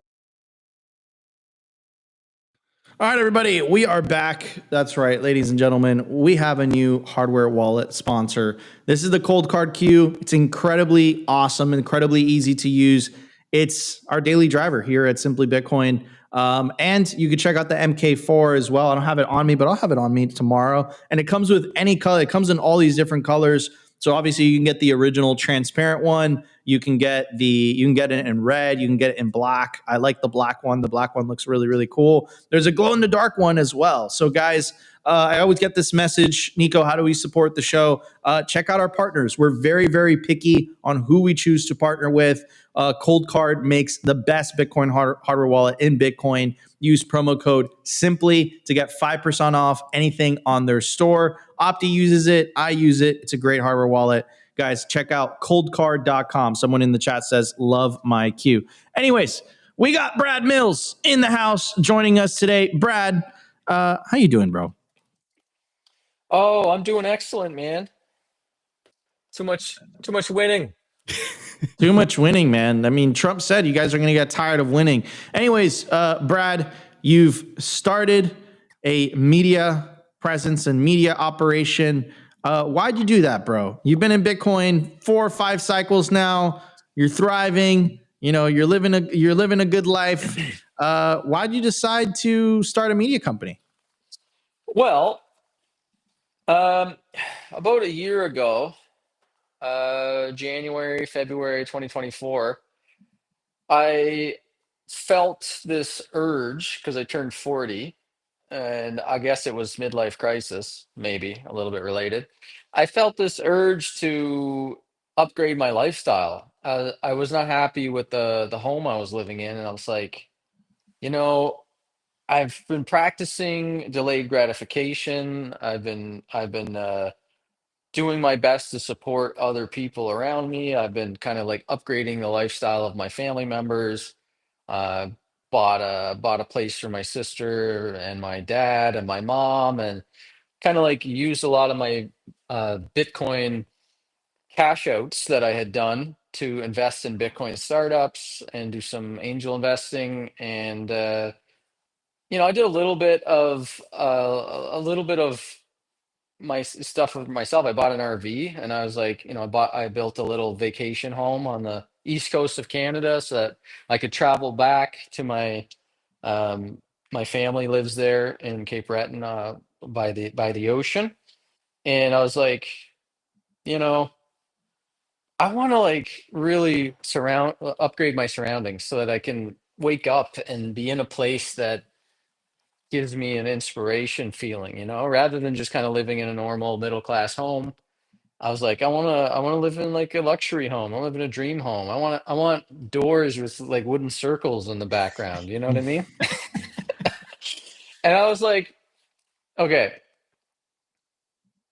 All right, everybody, we are back. That's right, ladies and gentlemen. We have a new hardware wallet sponsor. This is the Cold Card Q. It's incredibly awesome, incredibly easy to use. It's our daily driver here at Simply Bitcoin. And you can check out the MK4 as well. I don't have it on me, but I'll have it on me tomorrow. And it comes with any color. It comes in all these different colors. So obviously you can get the original transparent one. You can get it in red. You can get it in black. I like the black one. The black one looks really, really cool. There's a glow in the dark one as well. So guys, I always get this message, Nico, how do we support the show? Check out our partners. We're very, very picky on who we choose to partner with. Cold Card makes the best Bitcoin hardware wallet in Bitcoin. Use promo code SIMPLY to get 5% off anything on their store. Opti uses it. I use it. It's a great hardware wallet. Guys, check out coldcard.com. Someone in the chat says, love my Q. Anyways, we got Brad Mills in the house joining us today. Brad, how you doing, bro? Oh, I'm doing excellent, man. Too much winning. Too much winning, man. I mean, Trump said you guys are going to get tired of winning. Anyways, Brad, you've started a media presence and media operation. Why'd you do that, bro? You've been in Bitcoin 4 or 5 cycles now. You're thriving. You know, you're living a good life. Why'd you decide to start a media company? Well, about a year ago, January, February 2024, I felt this urge because I turned 40, and I guess it was midlife crisis, maybe a little bit related. I felt this urge to upgrade my lifestyle. I was not happy with the home I was living in, and I was like, you know, I've been practicing delayed gratification. I've been doing my best to support other people around me. I've been kind of like upgrading the lifestyle of my family members. Uh, bought a place for my sister and my dad and my mom, and kind of like used a lot of my Bitcoin cash outs that I had done to invest in Bitcoin startups and do some angel investing. And I did a little bit of stuff with myself. I bought an RV, and I was like, I built a little vacation home on the east coast of Canada so that I could travel back to um, my family lives there in Cape Breton, by the ocean. And I was like, you know, I want to like really upgrade my surroundings so that I can wake up and be in a place that gives me an inspiration feeling, rather than just kind of living in a normal middle class home. I was like, I want to live in like a luxury home. I want to live in a dream home. I want doors with like wooden circles in the background. You know what I mean? And I was like, okay,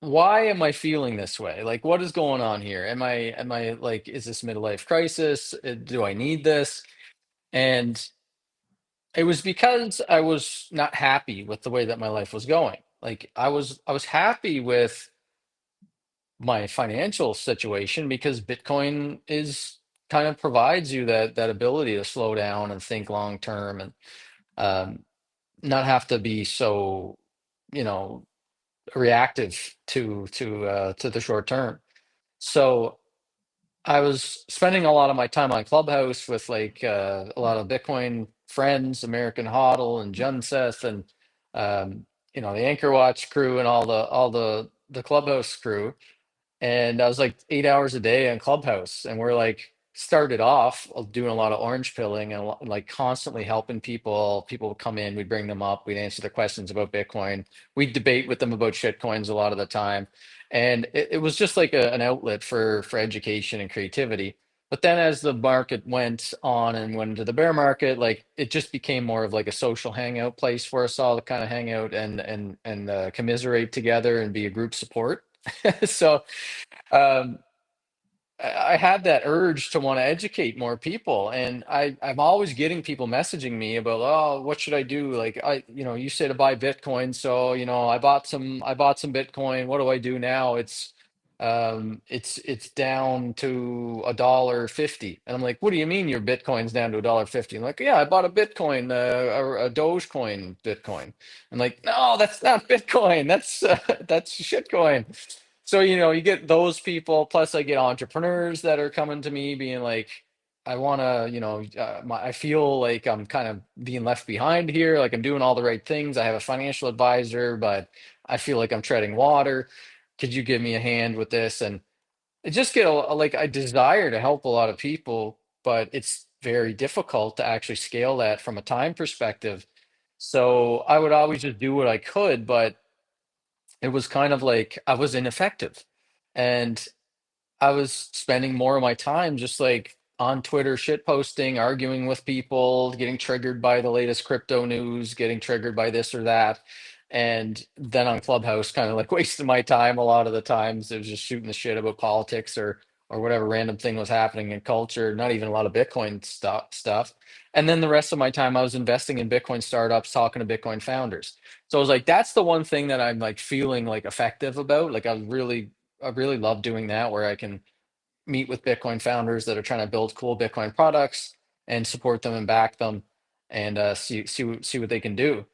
why am I feeling this way? Like, what is going on here? Am I like, is this midlife crisis? Do I need this? And it was because I was not happy with the way that my life was going. Like, I was happy with my financial situation because Bitcoin is kind of provides you that ability to slow down and think long term, and um, not have to be so, you know, reactive to the short term. So I was spending a lot of my time on Clubhouse with like a lot of Bitcoin friends, American Hodl and Junseth, and the Anchor Watch crew, and all the the Clubhouse crew, and I was like 8 hours a day on Clubhouse, and we're like started off doing a lot of orange pilling and like constantly helping people. People would come in, we'd bring them up, we'd answer their questions about Bitcoin, we'd debate with them about shit coins a lot of the time, and it was just like an outlet for education and creativity. But then as the market went on and went into the bear market, like it just became more of like a social hangout place for us all to kind of hang out and commiserate together and be a group support. So um, I had that urge to want to educate more people, and I'm always getting people messaging me about, oh, what should I do? Like you say to buy Bitcoin, so I bought some Bitcoin. What do I do now? It's down to $1.50, and I'm like, what do you mean your Bitcoin's down to $1.50? I'm like, yeah, I bought a Bitcoin, a Dogecoin Bitcoin. I'm like, no, that's not Bitcoin. That's shitcoin. So, you get those people, plus I get entrepreneurs that are coming to me being like, I want to, I feel like I'm kind of being left behind here. Like I'm doing all the right things. I have a financial advisor, but I feel like I'm treading water. Could you give me a hand with this? And I just get like, I desire to help a lot of people, but it's very difficult to actually scale that from a time perspective. So I would always just do what I could, but it was kind of like I was ineffective. And I was spending more of my time just like on Twitter, shit posting, arguing with people, getting triggered by the latest crypto news, getting triggered by this or that. And then on Clubhouse, kind of like wasting my time a lot of the times. It was just shooting the shit about politics or whatever random thing was happening in culture, not even a lot of Bitcoin stuff. And then the rest of my time I was investing in Bitcoin startups, talking to Bitcoin founders. So I was like, that's the one thing that I'm like feeling like effective about. Like I really love doing that, where I can meet with Bitcoin founders that are trying to build cool Bitcoin products and support them and back them, and see what they can do.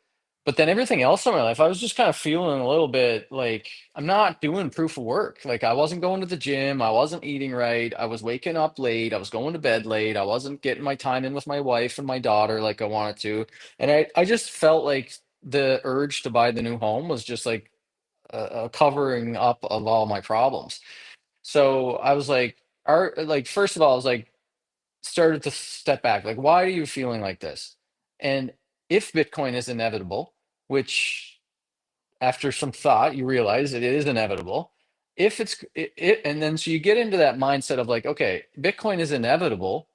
But then everything else in my life, I was just kind of feeling a little bit like I'm not doing proof of work. Like I wasn't going to the gym, I wasn't eating right, I was waking up late, I was going to bed late, I wasn't getting my time in with my wife and my daughter like I wanted to. And I just felt like the urge to buy the new home was just like a covering up of all my problems. So I was like, first of all, I was like, started to step back. Like, why are you feeling like this? And if Bitcoin is inevitable, which after some thought, you realize it is inevitable. If and then so you get into that mindset of like, okay, Bitcoin is inevitable.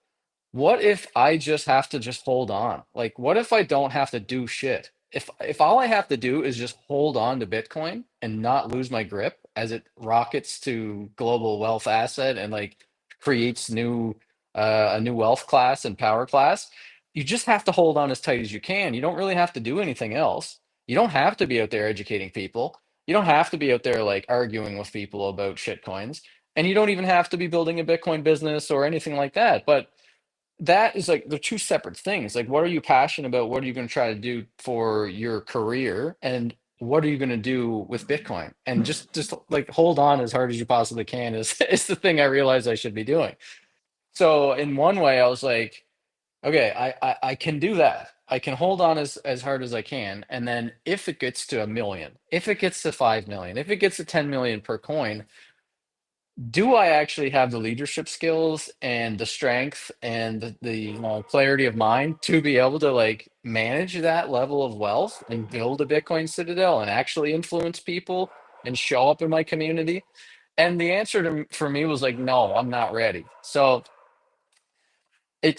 What if I just have to just hold on? Like, what if I don't have to do shit? If all I have to do is just hold on to Bitcoin and not lose my grip as it rockets to global wealth asset and like creates a new wealth class and power class, you just have to hold on as tight as you can. You don't really have to do anything else. You don't have to be out there educating people. You don't have to be out there like arguing with people about shit coins. And you don't even have to be building a Bitcoin business or anything like that. But that is like they're two separate things. Like, what are you passionate about? What are you going to try to do for your career? And what are you going to do with Bitcoin? And just like hold on as hard as you possibly can is the thing I realized I should be doing. So in one way, I was like, okay, I can do that. I can hold on as hard as I can. And then if it gets to 1 million, if it gets to 5 million, if it gets to 10 million per coin, do I actually have the leadership skills and the strength and the clarity of mind to be able to like manage that level of wealth and build a Bitcoin citadel and actually influence people and show up in my community? And the answer for me was like, no, I'm not ready. So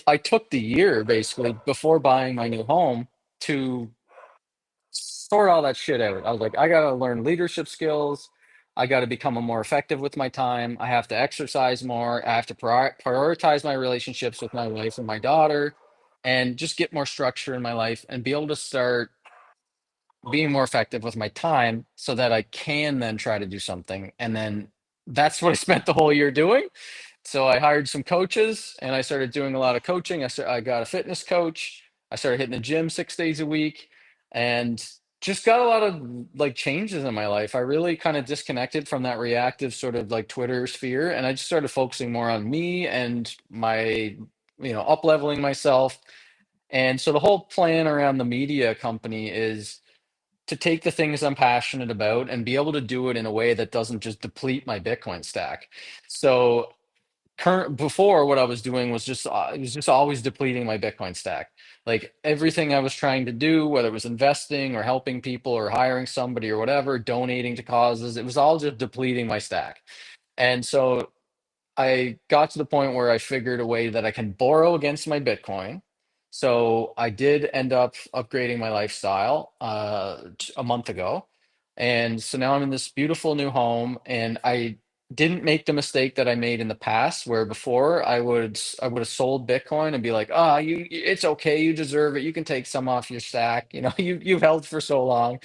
I took the year basically before buying my new home to sort all that shit out. I was like, I gotta learn leadership skills. I gotta become more effective with my time. I have to exercise more. I have to prioritize my relationships with my wife and my daughter, and just get more structure in my life and be able to start being more effective with my time so that I can then try to do something. And then that's what I spent the whole year doing. So I hired some coaches and I started doing a lot of coaching. I got a fitness coach. I started hitting the gym 6 days a week and just got a lot of like changes in my life. I really kind of disconnected from that reactive sort of like Twitter sphere. And I just started focusing more on me and my, up leveling myself. And so the whole plan around the media company is to take the things I'm passionate about and be able to do it in a way that doesn't just deplete my Bitcoin stack. So current before, what I was doing was just it was just always depleting my Bitcoin stack. Like everything I was trying to do, whether it was investing or helping people or hiring somebody or whatever, donating to causes, it was all just depleting my stack. And so I got to the point where I figured a way that I can borrow against my Bitcoin. So I did end up upgrading my lifestyle a month ago. And so now I'm in this beautiful new home, and I didn't make the mistake that I made in the past, where before I would have sold Bitcoin and be like, "Ah, it's okay, you deserve it. You can take some off your stack. You know, you've held for so long."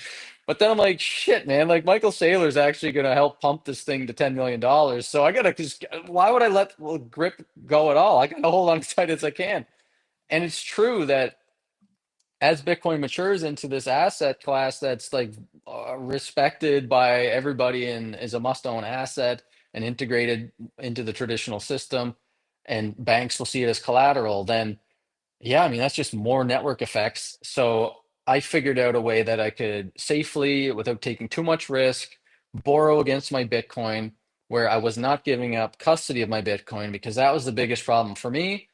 But then I'm like, shit, man, like Michael Saylor's actually going to help pump this thing to $10 million. So I got to just, why would I let grip go at all? I got to hold on as tight as I can. And it's true that as Bitcoin matures into this asset class that's like respected by everybody and is a must own asset and integrated into the traditional system, and banks will see it as collateral, then yeah, I mean, that's just more network effects. So I figured out a way that I could safely, without taking too much risk, borrow against my Bitcoin, where I was not giving up custody of my Bitcoin, because that was the biggest problem for me.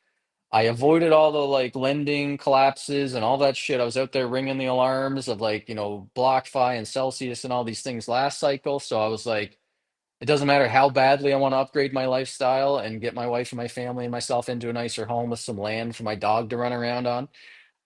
I avoided all the like lending collapses and all that shit. I was out there ringing the alarms of like, BlockFi and Celsius and all these things last cycle. So I was like, it doesn't matter how badly I want to upgrade my lifestyle and get my wife and my family and myself into a nicer home with some land for my dog to run around on.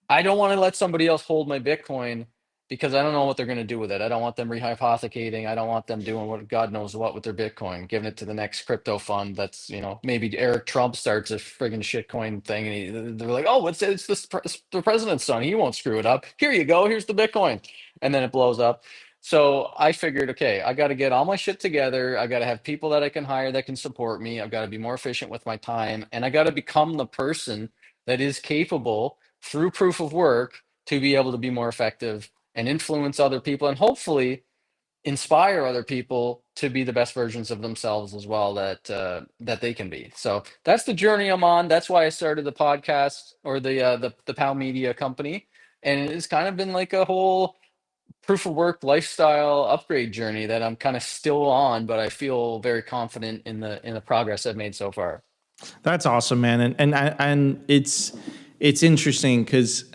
I don't want to let somebody else hold my Bitcoin, because I don't know what they're going to do with it. I don't want them rehypothecating. I don't want them doing what God knows what with their Bitcoin, giving it to the next crypto fund. That's, maybe Eric Trump starts a friggin' shitcoin thing, and they're like, oh, the president's son. He won't screw it up. Here you go. Here's the Bitcoin. And then it blows up. So I figured, okay, I got to get all my shit together. I got to have people that I can hire that can support me. I've got to be more efficient with my time. And I got to become the person that is capable through proof of work to be able to be more effective and influence other people, and hopefully inspire other people to be the best versions of themselves as well that they can be. So that's the journey I'm on. That's why I started the podcast, or the POW Media company, and it's kind of been like a whole proof of work lifestyle upgrade journey that I'm kind of still on, but I feel very confident in the progress I've made so far. That's awesome, man. And it's interesting because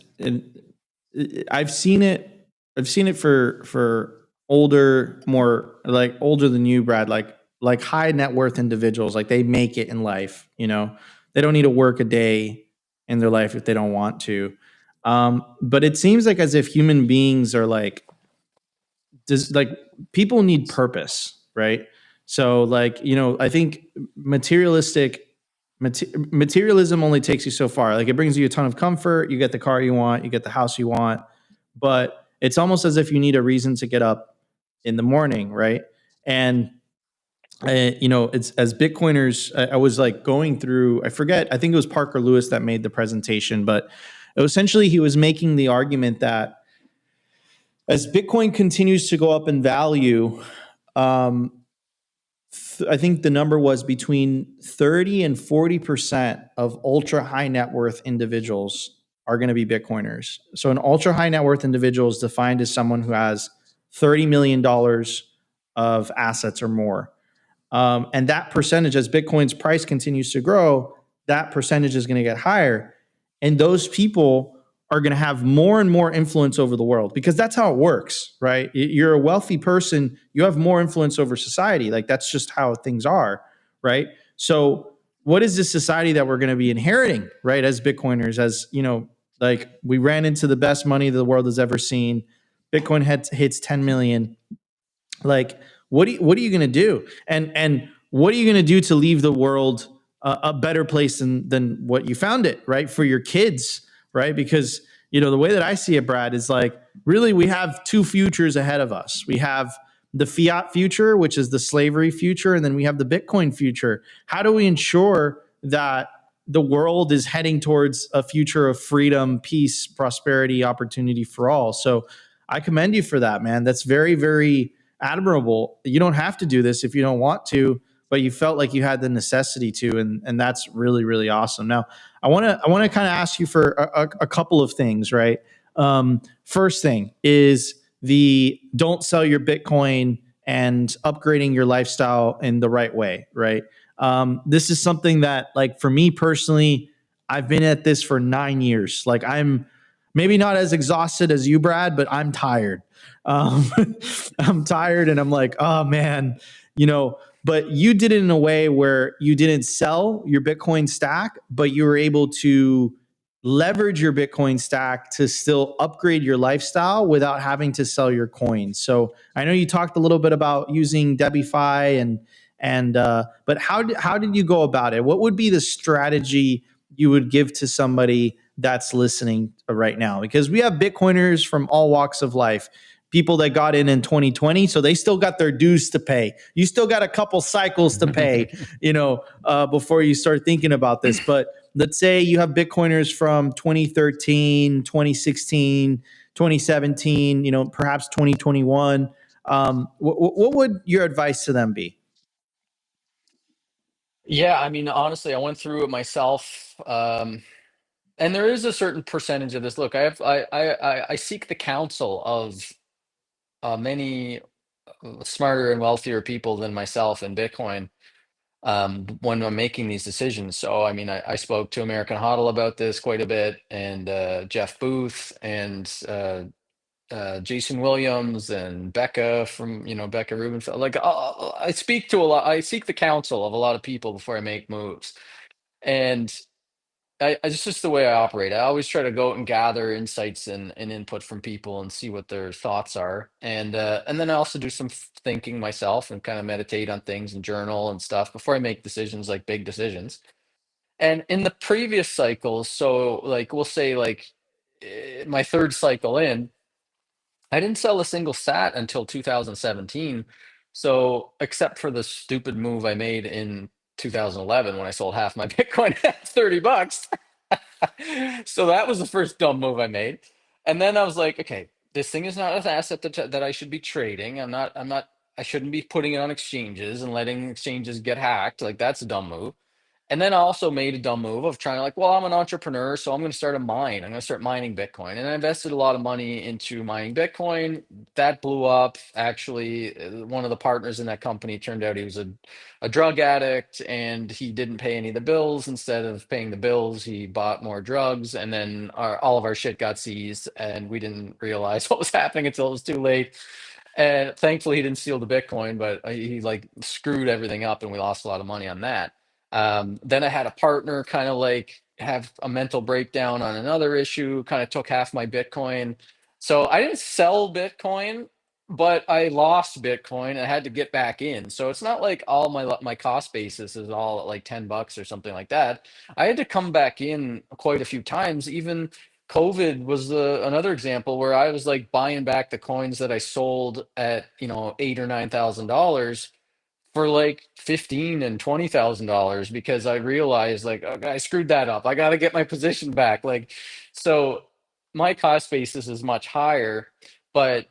I've seen it. I've seen it for older, more like older than you, Brad. Like high net worth individuals. Like they make it in life. They don't need to work a day in their life if they don't want to. But it seems like as if human beings are like people need purpose, right? So I think materialism only takes you so far. Like it brings you a ton of comfort. You get the car you want, you get the house you want, but it's almost as if you need a reason to get up in the morning, right? And it's as Bitcoiners, I was like going through, I think it was Parker Lewis that made the presentation, but essentially he was making the argument that as Bitcoin continues to go up in value, I think the number was between 30 and 40% of ultra high net worth individuals are going to be Bitcoiners. So an ultra high net worth individual is defined as someone who has $30 million of assets or more. And that percentage, as Bitcoin's price continues to grow, that percentage is going to get higher. And those people are going to have more and more influence over the world, because that's how it works, right? You're a wealthy person, you have more influence over society. Like that's just how things are, right? So what is this society that we're going to be inheriting, right? As Bitcoiners, as like we ran into the best money the world has ever seen. Bitcoin hits 10 million. Like, what are you going to do? And what are you going to do to leave the world a better place than what you found it, right? For your kids, right? Because, the way that I see it, Brad, is like, really, we have two futures ahead of us. We have the fiat future, which is the slavery future, and then we have the Bitcoin future. How do we ensure that the world is heading towards a future of freedom, peace, prosperity, opportunity for all? So I commend you for that, man. That's very, very admirable. You don't have to do this if you don't want to, but you felt like you had the necessity to, and that's really, really awesome. Now, I want to kind of ask you for a couple of things, right? First thing is, the don't sell your Bitcoin and upgrading your lifestyle in the right way, right? This is something that, like, for me personally, I've been at this for 9 years. Like, I'm maybe not as exhausted as you, Brad, but I'm tired. Um, I'm tired, and I'm like, oh man, you know. But you did it in a way where you didn't sell your Bitcoin stack, but you were able to leverage your Bitcoin stack to still upgrade your lifestyle without having to sell your coins. So I know you talked a little bit about using Debify but how did you go about it? What would be the strategy you would give to somebody that's listening right now? Because we have Bitcoiners from all walks of life. People that got in 2020, so they still got their dues to pay. You still got a couple cycles to pay, before you start thinking about this. But let's say you have Bitcoiners from 2013, 2016, 2017, perhaps 2021. What would your advice to them be? Yeah, I mean, honestly, I went through it myself. And there is a certain percentage of this. Look, I seek the counsel of many smarter and wealthier people than myself in Bitcoin when I'm making these decisions. So, I mean, I spoke to American Hodl about this quite a bit, and Jeff Booth, and Jason Williams, and Becca from, Becca Rubenfeld. Like, I speak to a lot. I seek the counsel of a lot of people before I make moves, and it's just the way I operate. I always try to go out and gather insights and input from people and see what their thoughts are. And then I also do some thinking myself and kind of meditate on things and journal and stuff before I make decisions, like big decisions. And in the previous cycles, so like we'll say like my third cycle in, I didn't sell a single sat until 2017. So, except for the stupid move I made in 2011 when I sold half my Bitcoin at 30 bucks. So that was the first dumb move I made. And then I was like, okay, this thing is not an asset that I should be trading. I shouldn't be putting it on exchanges and letting exchanges get hacked. Like, that's a dumb move. And then I also made a dumb move of trying to, like, well, I'm an entrepreneur, so I'm going to start a mine. I'm going to start mining Bitcoin. And I invested a lot of money into mining Bitcoin. That blew up. Actually, one of the partners in that company turned out he was a drug addict, and he didn't pay any of the bills. Instead of paying the bills, he bought more drugs. And then all of our shit got seized, and we didn't realize what was happening until it was too late. And thankfully, he didn't steal the Bitcoin, but he like screwed everything up, and we lost a lot of money on that. Then I had a partner kind of like have a mental breakdown on another issue, kind of took half my Bitcoin. So I didn't sell Bitcoin, but I lost Bitcoin. I had to get back in. So it's not like all my cost basis is all at like 10 bucks or something like that. I had to come back in quite a few times. Even COVID was another example where I was like buying back the coins that I sold at, $8 or $9,000 for like 15 and $20,000 because I realized, like, okay, I screwed that up. I got to get my position back. Like, so my cost basis is much higher, but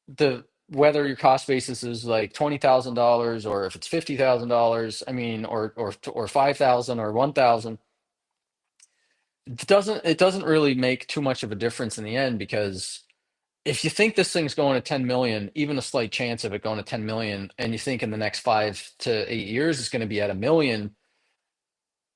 the whether your cost basis is like $20,000 or if it's $50,000, I mean, or 5,000 or 1,000, it doesn't really make too much of a difference in the end, because if you think this thing's going to 10 million, even a slight chance of it going to 10 million, and you think in the next 5 to 8 years it's going to be at 1 million,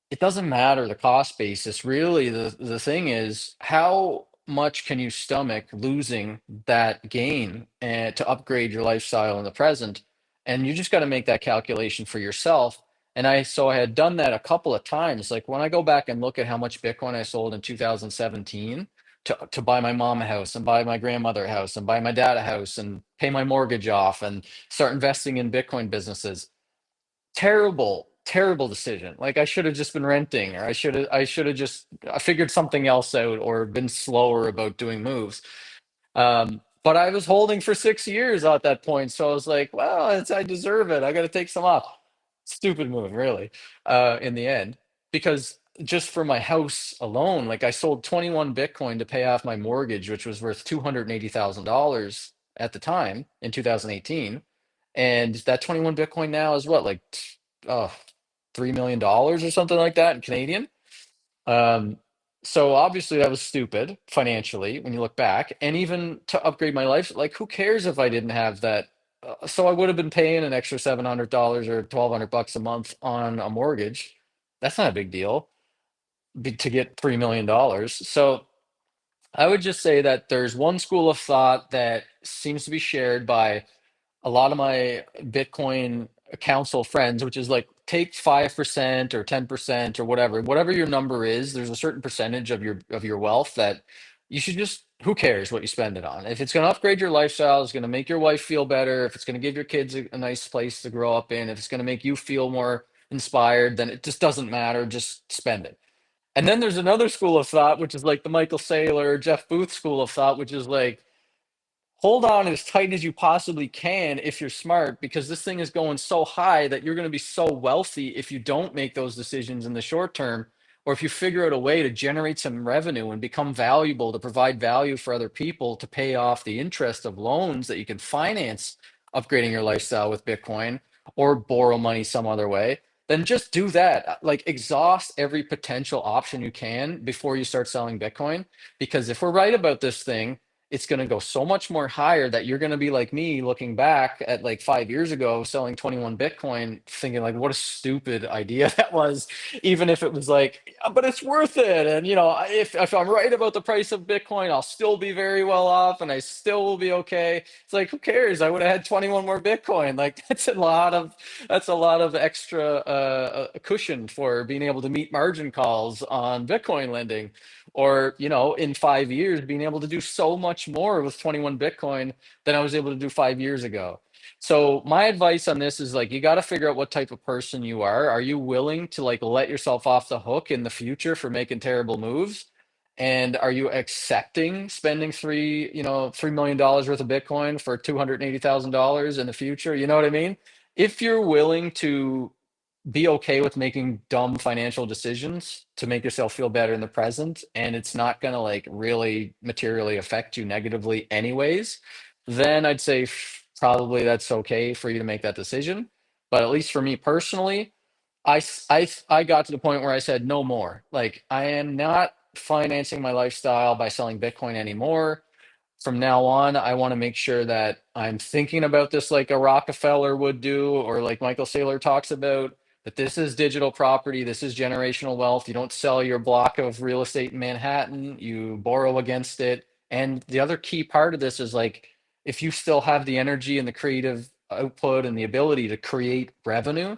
it doesn't matter the cost basis. Really, the thing is, how much can you stomach losing that gain and to upgrade your lifestyle in the present? And you just got to make that calculation for yourself. And I had done that a couple of times. Like, when I go back and look at how much Bitcoin I sold in 2017 to buy my mom a house and buy my grandmother a house and buy my dad a house and pay my mortgage off and start investing in Bitcoin businesses. Terrible decision. Like, I should have just been renting, or I should have just I figured something else out, or been slower about doing moves. But I was holding for 6 years at that point, so I was like, well, I deserve it. I got to take some off. Stupid move, really. In the end, because just for my house alone, like, I sold 21 Bitcoin to pay off my mortgage, which was worth $280,000 at the time in 2018. And that 21 Bitcoin now is what, like, uh, $3 million or something like that in Canadian. Um, So obviously that was stupid financially when you look back. And even to upgrade my life, like who cares if I didn't have that? So I would have been paying an extra $700 or $1,200 a month on a mortgage. That's not a big deal to get $3 million. So I would just say that there's one school of thought that seems to be shared by a lot of my Bitcoin council friends, which is like take 5% or 10% or whatever your number is. There's a certain percentage of your wealth that you should just, who cares what you spend it on? If it's going to upgrade your lifestyle, it's going to make your wife feel better, if it's going to give your kids a nice place to grow up in, if it's going to make you feel more inspired, then it just doesn't matter. Just spend it. And then there's another school of thought, which is like the Michael Saylor, Jeff Booth school of thought, which is like, hold on as tight as you possibly can if you're smart, because this thing is going so high that you're going to be so wealthy if you don't make those decisions in the short term, or if you figure out a way to generate some revenue and become valuable to provide value for other people to pay off the interest of loans that you can finance upgrading your lifestyle with Bitcoin or borrow money some other way. Then just do that. Like exhaust every potential option you can before you start selling Bitcoin. Because if we're right about this thing, it's going to go so much more higher that you're going to be like me looking back at like 5 years ago selling 21 Bitcoin, thinking like, what a stupid idea that was, even if it was like, yeah, but it's worth it. And, you know, if I'm right about the price of Bitcoin, I'll still be very well off and I still will be okay. It's like, who cares? I would have had 21 more Bitcoin. Like that's a lot of extra cushion for being able to meet margin calls on Bitcoin lending. Or, you know, in 5 years, being able to do so much more with 21 Bitcoin than I was able to do 5 years ago. So my advice on this is like, you got to figure out what type of person you are. Are you willing to like let yourself off the hook in the future for making terrible moves? And are you accepting spending $3 million worth of Bitcoin for $280,000 in the future? You know what I mean? If you're willing to be okay with making dumb financial decisions to make yourself feel better in the present, and it's not going to like really materially affect you negatively anyways, then I'd say probably that's okay for you to make that decision. But at least for me personally, I got to the point where I said no more. Like I am not financing my lifestyle by selling Bitcoin anymore. From now on, I want to make sure that I'm thinking about this like a Rockefeller would do, or like Michael Saylor talks about, that this is digital property, this is generational wealth. You don't sell your block of real estate in Manhattan, you borrow against it. And the other key part of this is like, if you still have the energy and the creative output and the ability to create revenue,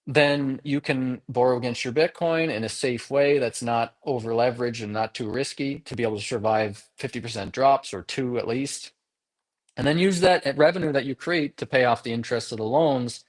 then you can borrow against your Bitcoin in a safe way that's not over leveraged and not too risky to be able to survive 50% drops, or two at least. And then use that revenue that you create to pay off the interest of the loans,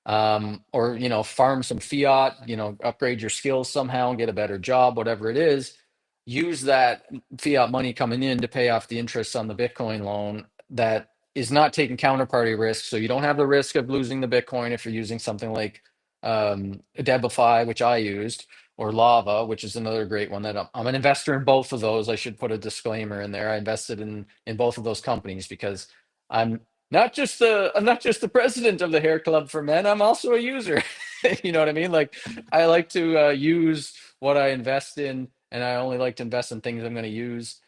or, you know, farm some fiat, you know, upgrade your skills somehow and get a better job, whatever it is. Use that fiat money coming in to pay off the interest on the Bitcoin loan that is not taking counterparty risk. So you don't have the risk of losing the Bitcoin if you're using something like Debify, which I used, or Lava, which is another great one that I'm an investor in both of those. I should put a disclaimer in there. I invested in both of those companies because I'm not just the president of the Hair Club for Men. I'm also a user. You know what I mean? Like I like to use what I invest in, and I only like to invest in things I'm going to use.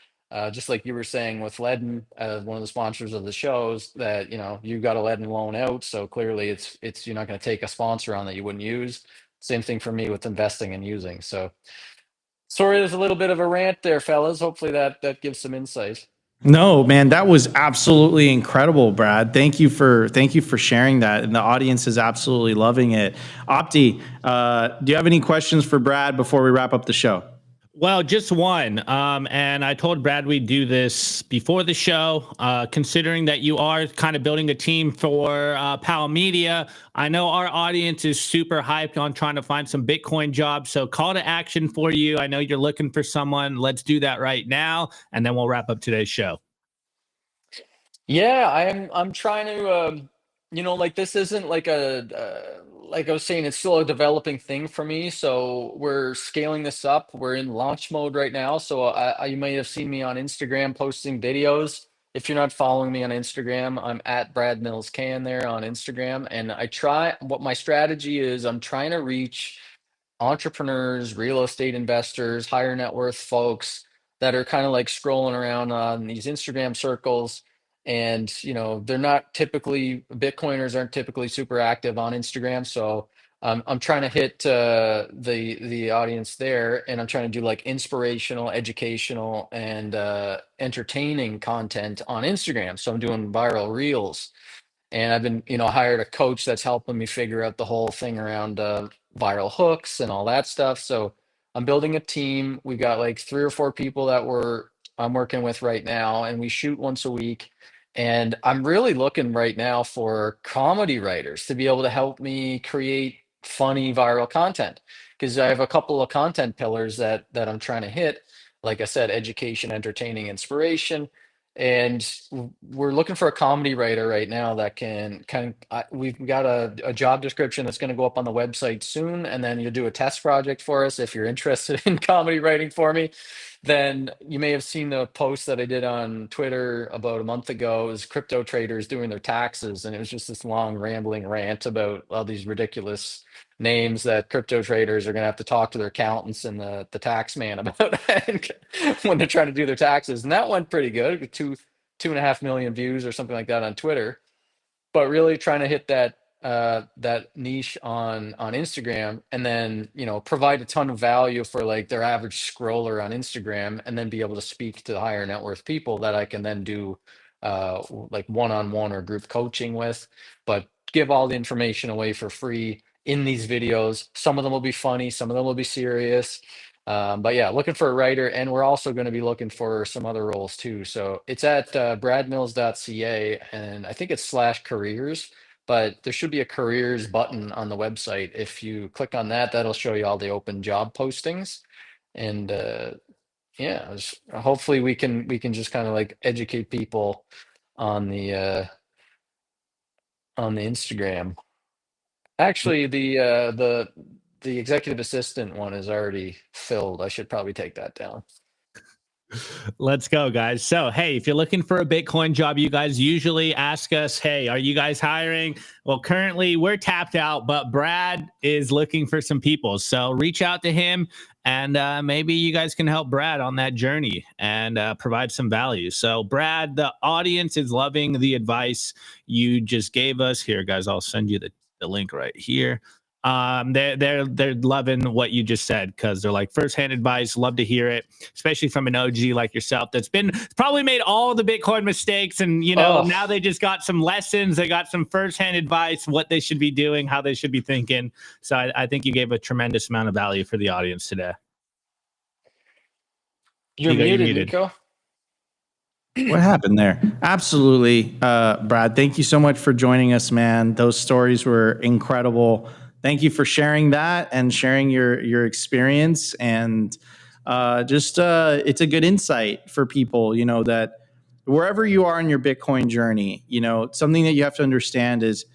Just like you were saying with Ledden, one of the sponsors of the shows, that you know you got a Ledden loan out, so clearly it's you're not going to take a sponsor on that you wouldn't use. Same thing for me with investing and using. So sorry, there's a little bit of a rant there, fellas. Hopefully that gives some insight. No, man, that was absolutely incredible, Brad. Thank you for sharing that, and the audience is absolutely loving it. Opti, do you have any questions for Brad before we wrap up the show? Well, just one. And I told Brad we'd do this before the show. Considering that you are kind of building a team for Pal Media, I know our audience is super hyped on trying to find some Bitcoin jobs. So call to action for you. I know you're looking for someone. Let's do that right now, and then we'll wrap up today's show. Yeah, I'm trying to like this isn't like like I was saying, it's still a developing thing for me. So we're scaling this up. We're in launch mode right now. So you may have seen me on Instagram posting videos. If you're not following me on Instagram, I'm at Brad Mills Can there on Instagram. And what my strategy is, I'm trying to reach entrepreneurs, real estate investors, higher net worth folks that are kind of like scrolling around on these Instagram circles. And, they're not typically, Bitcoiners aren't typically super active on Instagram. So I'm trying to hit the audience there, and I'm trying to do like inspirational, educational, and entertaining content on Instagram. So I'm doing viral reels, and I've been, hired a coach that's helping me figure out the whole thing around viral hooks and all that stuff. So I'm building a team. We've got like 3 or 4 people that I'm working with right now, and we shoot once a week. And I'm really looking right now for comedy writers to be able to help me create funny viral content, because I have a couple of content pillars that I'm trying to hit. Like I said, education, entertaining, inspiration. And we're looking for a comedy writer right now that we've got a job description that's going to go up on the website soon, and then you'll do a test project for us. If you're interested in comedy writing for me, then you may have seen the post that I did on Twitter about a month ago. It was crypto traders doing their taxes, and it was just this long rambling rant about all these ridiculous names that crypto traders are going to have to talk to their accountants and the tax man about when they're trying to do their taxes. And that went pretty good, with 2.5 million views or something like that on Twitter. But really trying to hit that niche on Instagram, and then provide a ton of value for like their average scroller on Instagram, and then be able to speak to the higher net worth people that I can then do like one-on-one or group coaching with, but give all the information away for free in these videos. Some of them will be funny, some of them will be serious. But yeah, looking for a writer, and we're also going to be looking for some other roles too. So it's at bradmills.ca, and I think it's /careers, but there should be a careers button on the website. If you click on that, that'll show you all the open job postings. And yeah, hopefully we can just kind of like educate people on the Instagram. Actually, the executive assistant one is already filled. I should probably take that down. Let's go, guys. So, hey, if you're looking for a Bitcoin job, you guys usually ask us, hey, are you guys hiring? Well, currently we're tapped out, but Brad is looking for some people. So reach out to him, and maybe you guys can help Brad on that journey and provide some value. So, Brad, the audience is loving the advice you just gave us. Here, guys, I'll send you the link right here. They're loving what you just said, because they're like, firsthand advice, love to hear it, especially from an OG like yourself that's been probably made all the Bitcoin mistakes, and now they just got some lessons, they got some firsthand advice, what they should be doing, how they should be thinking. So I think you gave a tremendous amount of value for the audience today. You're muted, Nico. What happened there? Absolutely, Brad. Thank you so much for joining us, man. Those stories were incredible. Thank you for sharing that and sharing your experience, and it's a good insight for people, that wherever you are in your Bitcoin journey, something that you have to understand is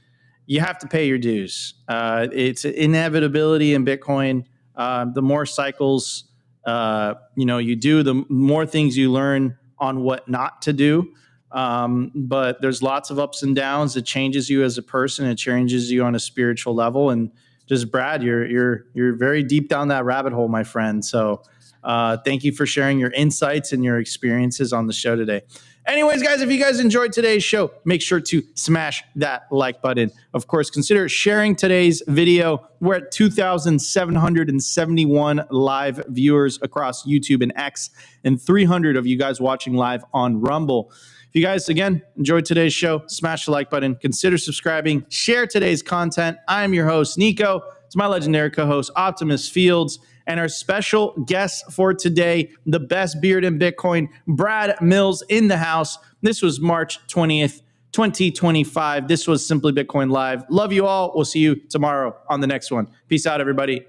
you have to pay your dues. It's an inevitability in Bitcoin. The more cycles, you do, the more things you learn on what not to do. But there's lots of ups and downs. It changes you as a person. It changes you on a spiritual level. And just, Brad, you're very deep down that rabbit hole, my friend. So thank you for sharing your insights and your experiences on the show today. Anyways, guys, if you guys enjoyed today's show, make sure to smash that like button. Of course, consider sharing today's video. We're at 2,771 live viewers across YouTube and X, and 300 of you guys watching live on Rumble. If you guys, again, enjoyed today's show, smash the like button, consider subscribing, share today's content. I'm your host, Nico. It's my legendary co-host, Optimus Fields, and our special guest for today, the best beard in Bitcoin, Brad Mills, in the house. This was March 20th, 2025. This was Simply Bitcoin Live. Love you all. We'll see you tomorrow on the next one. Peace out, everybody.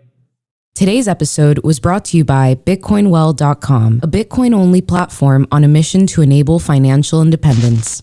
Today's episode was brought to you by BitcoinWell.com, a Bitcoin-only platform on a mission to enable financial independence.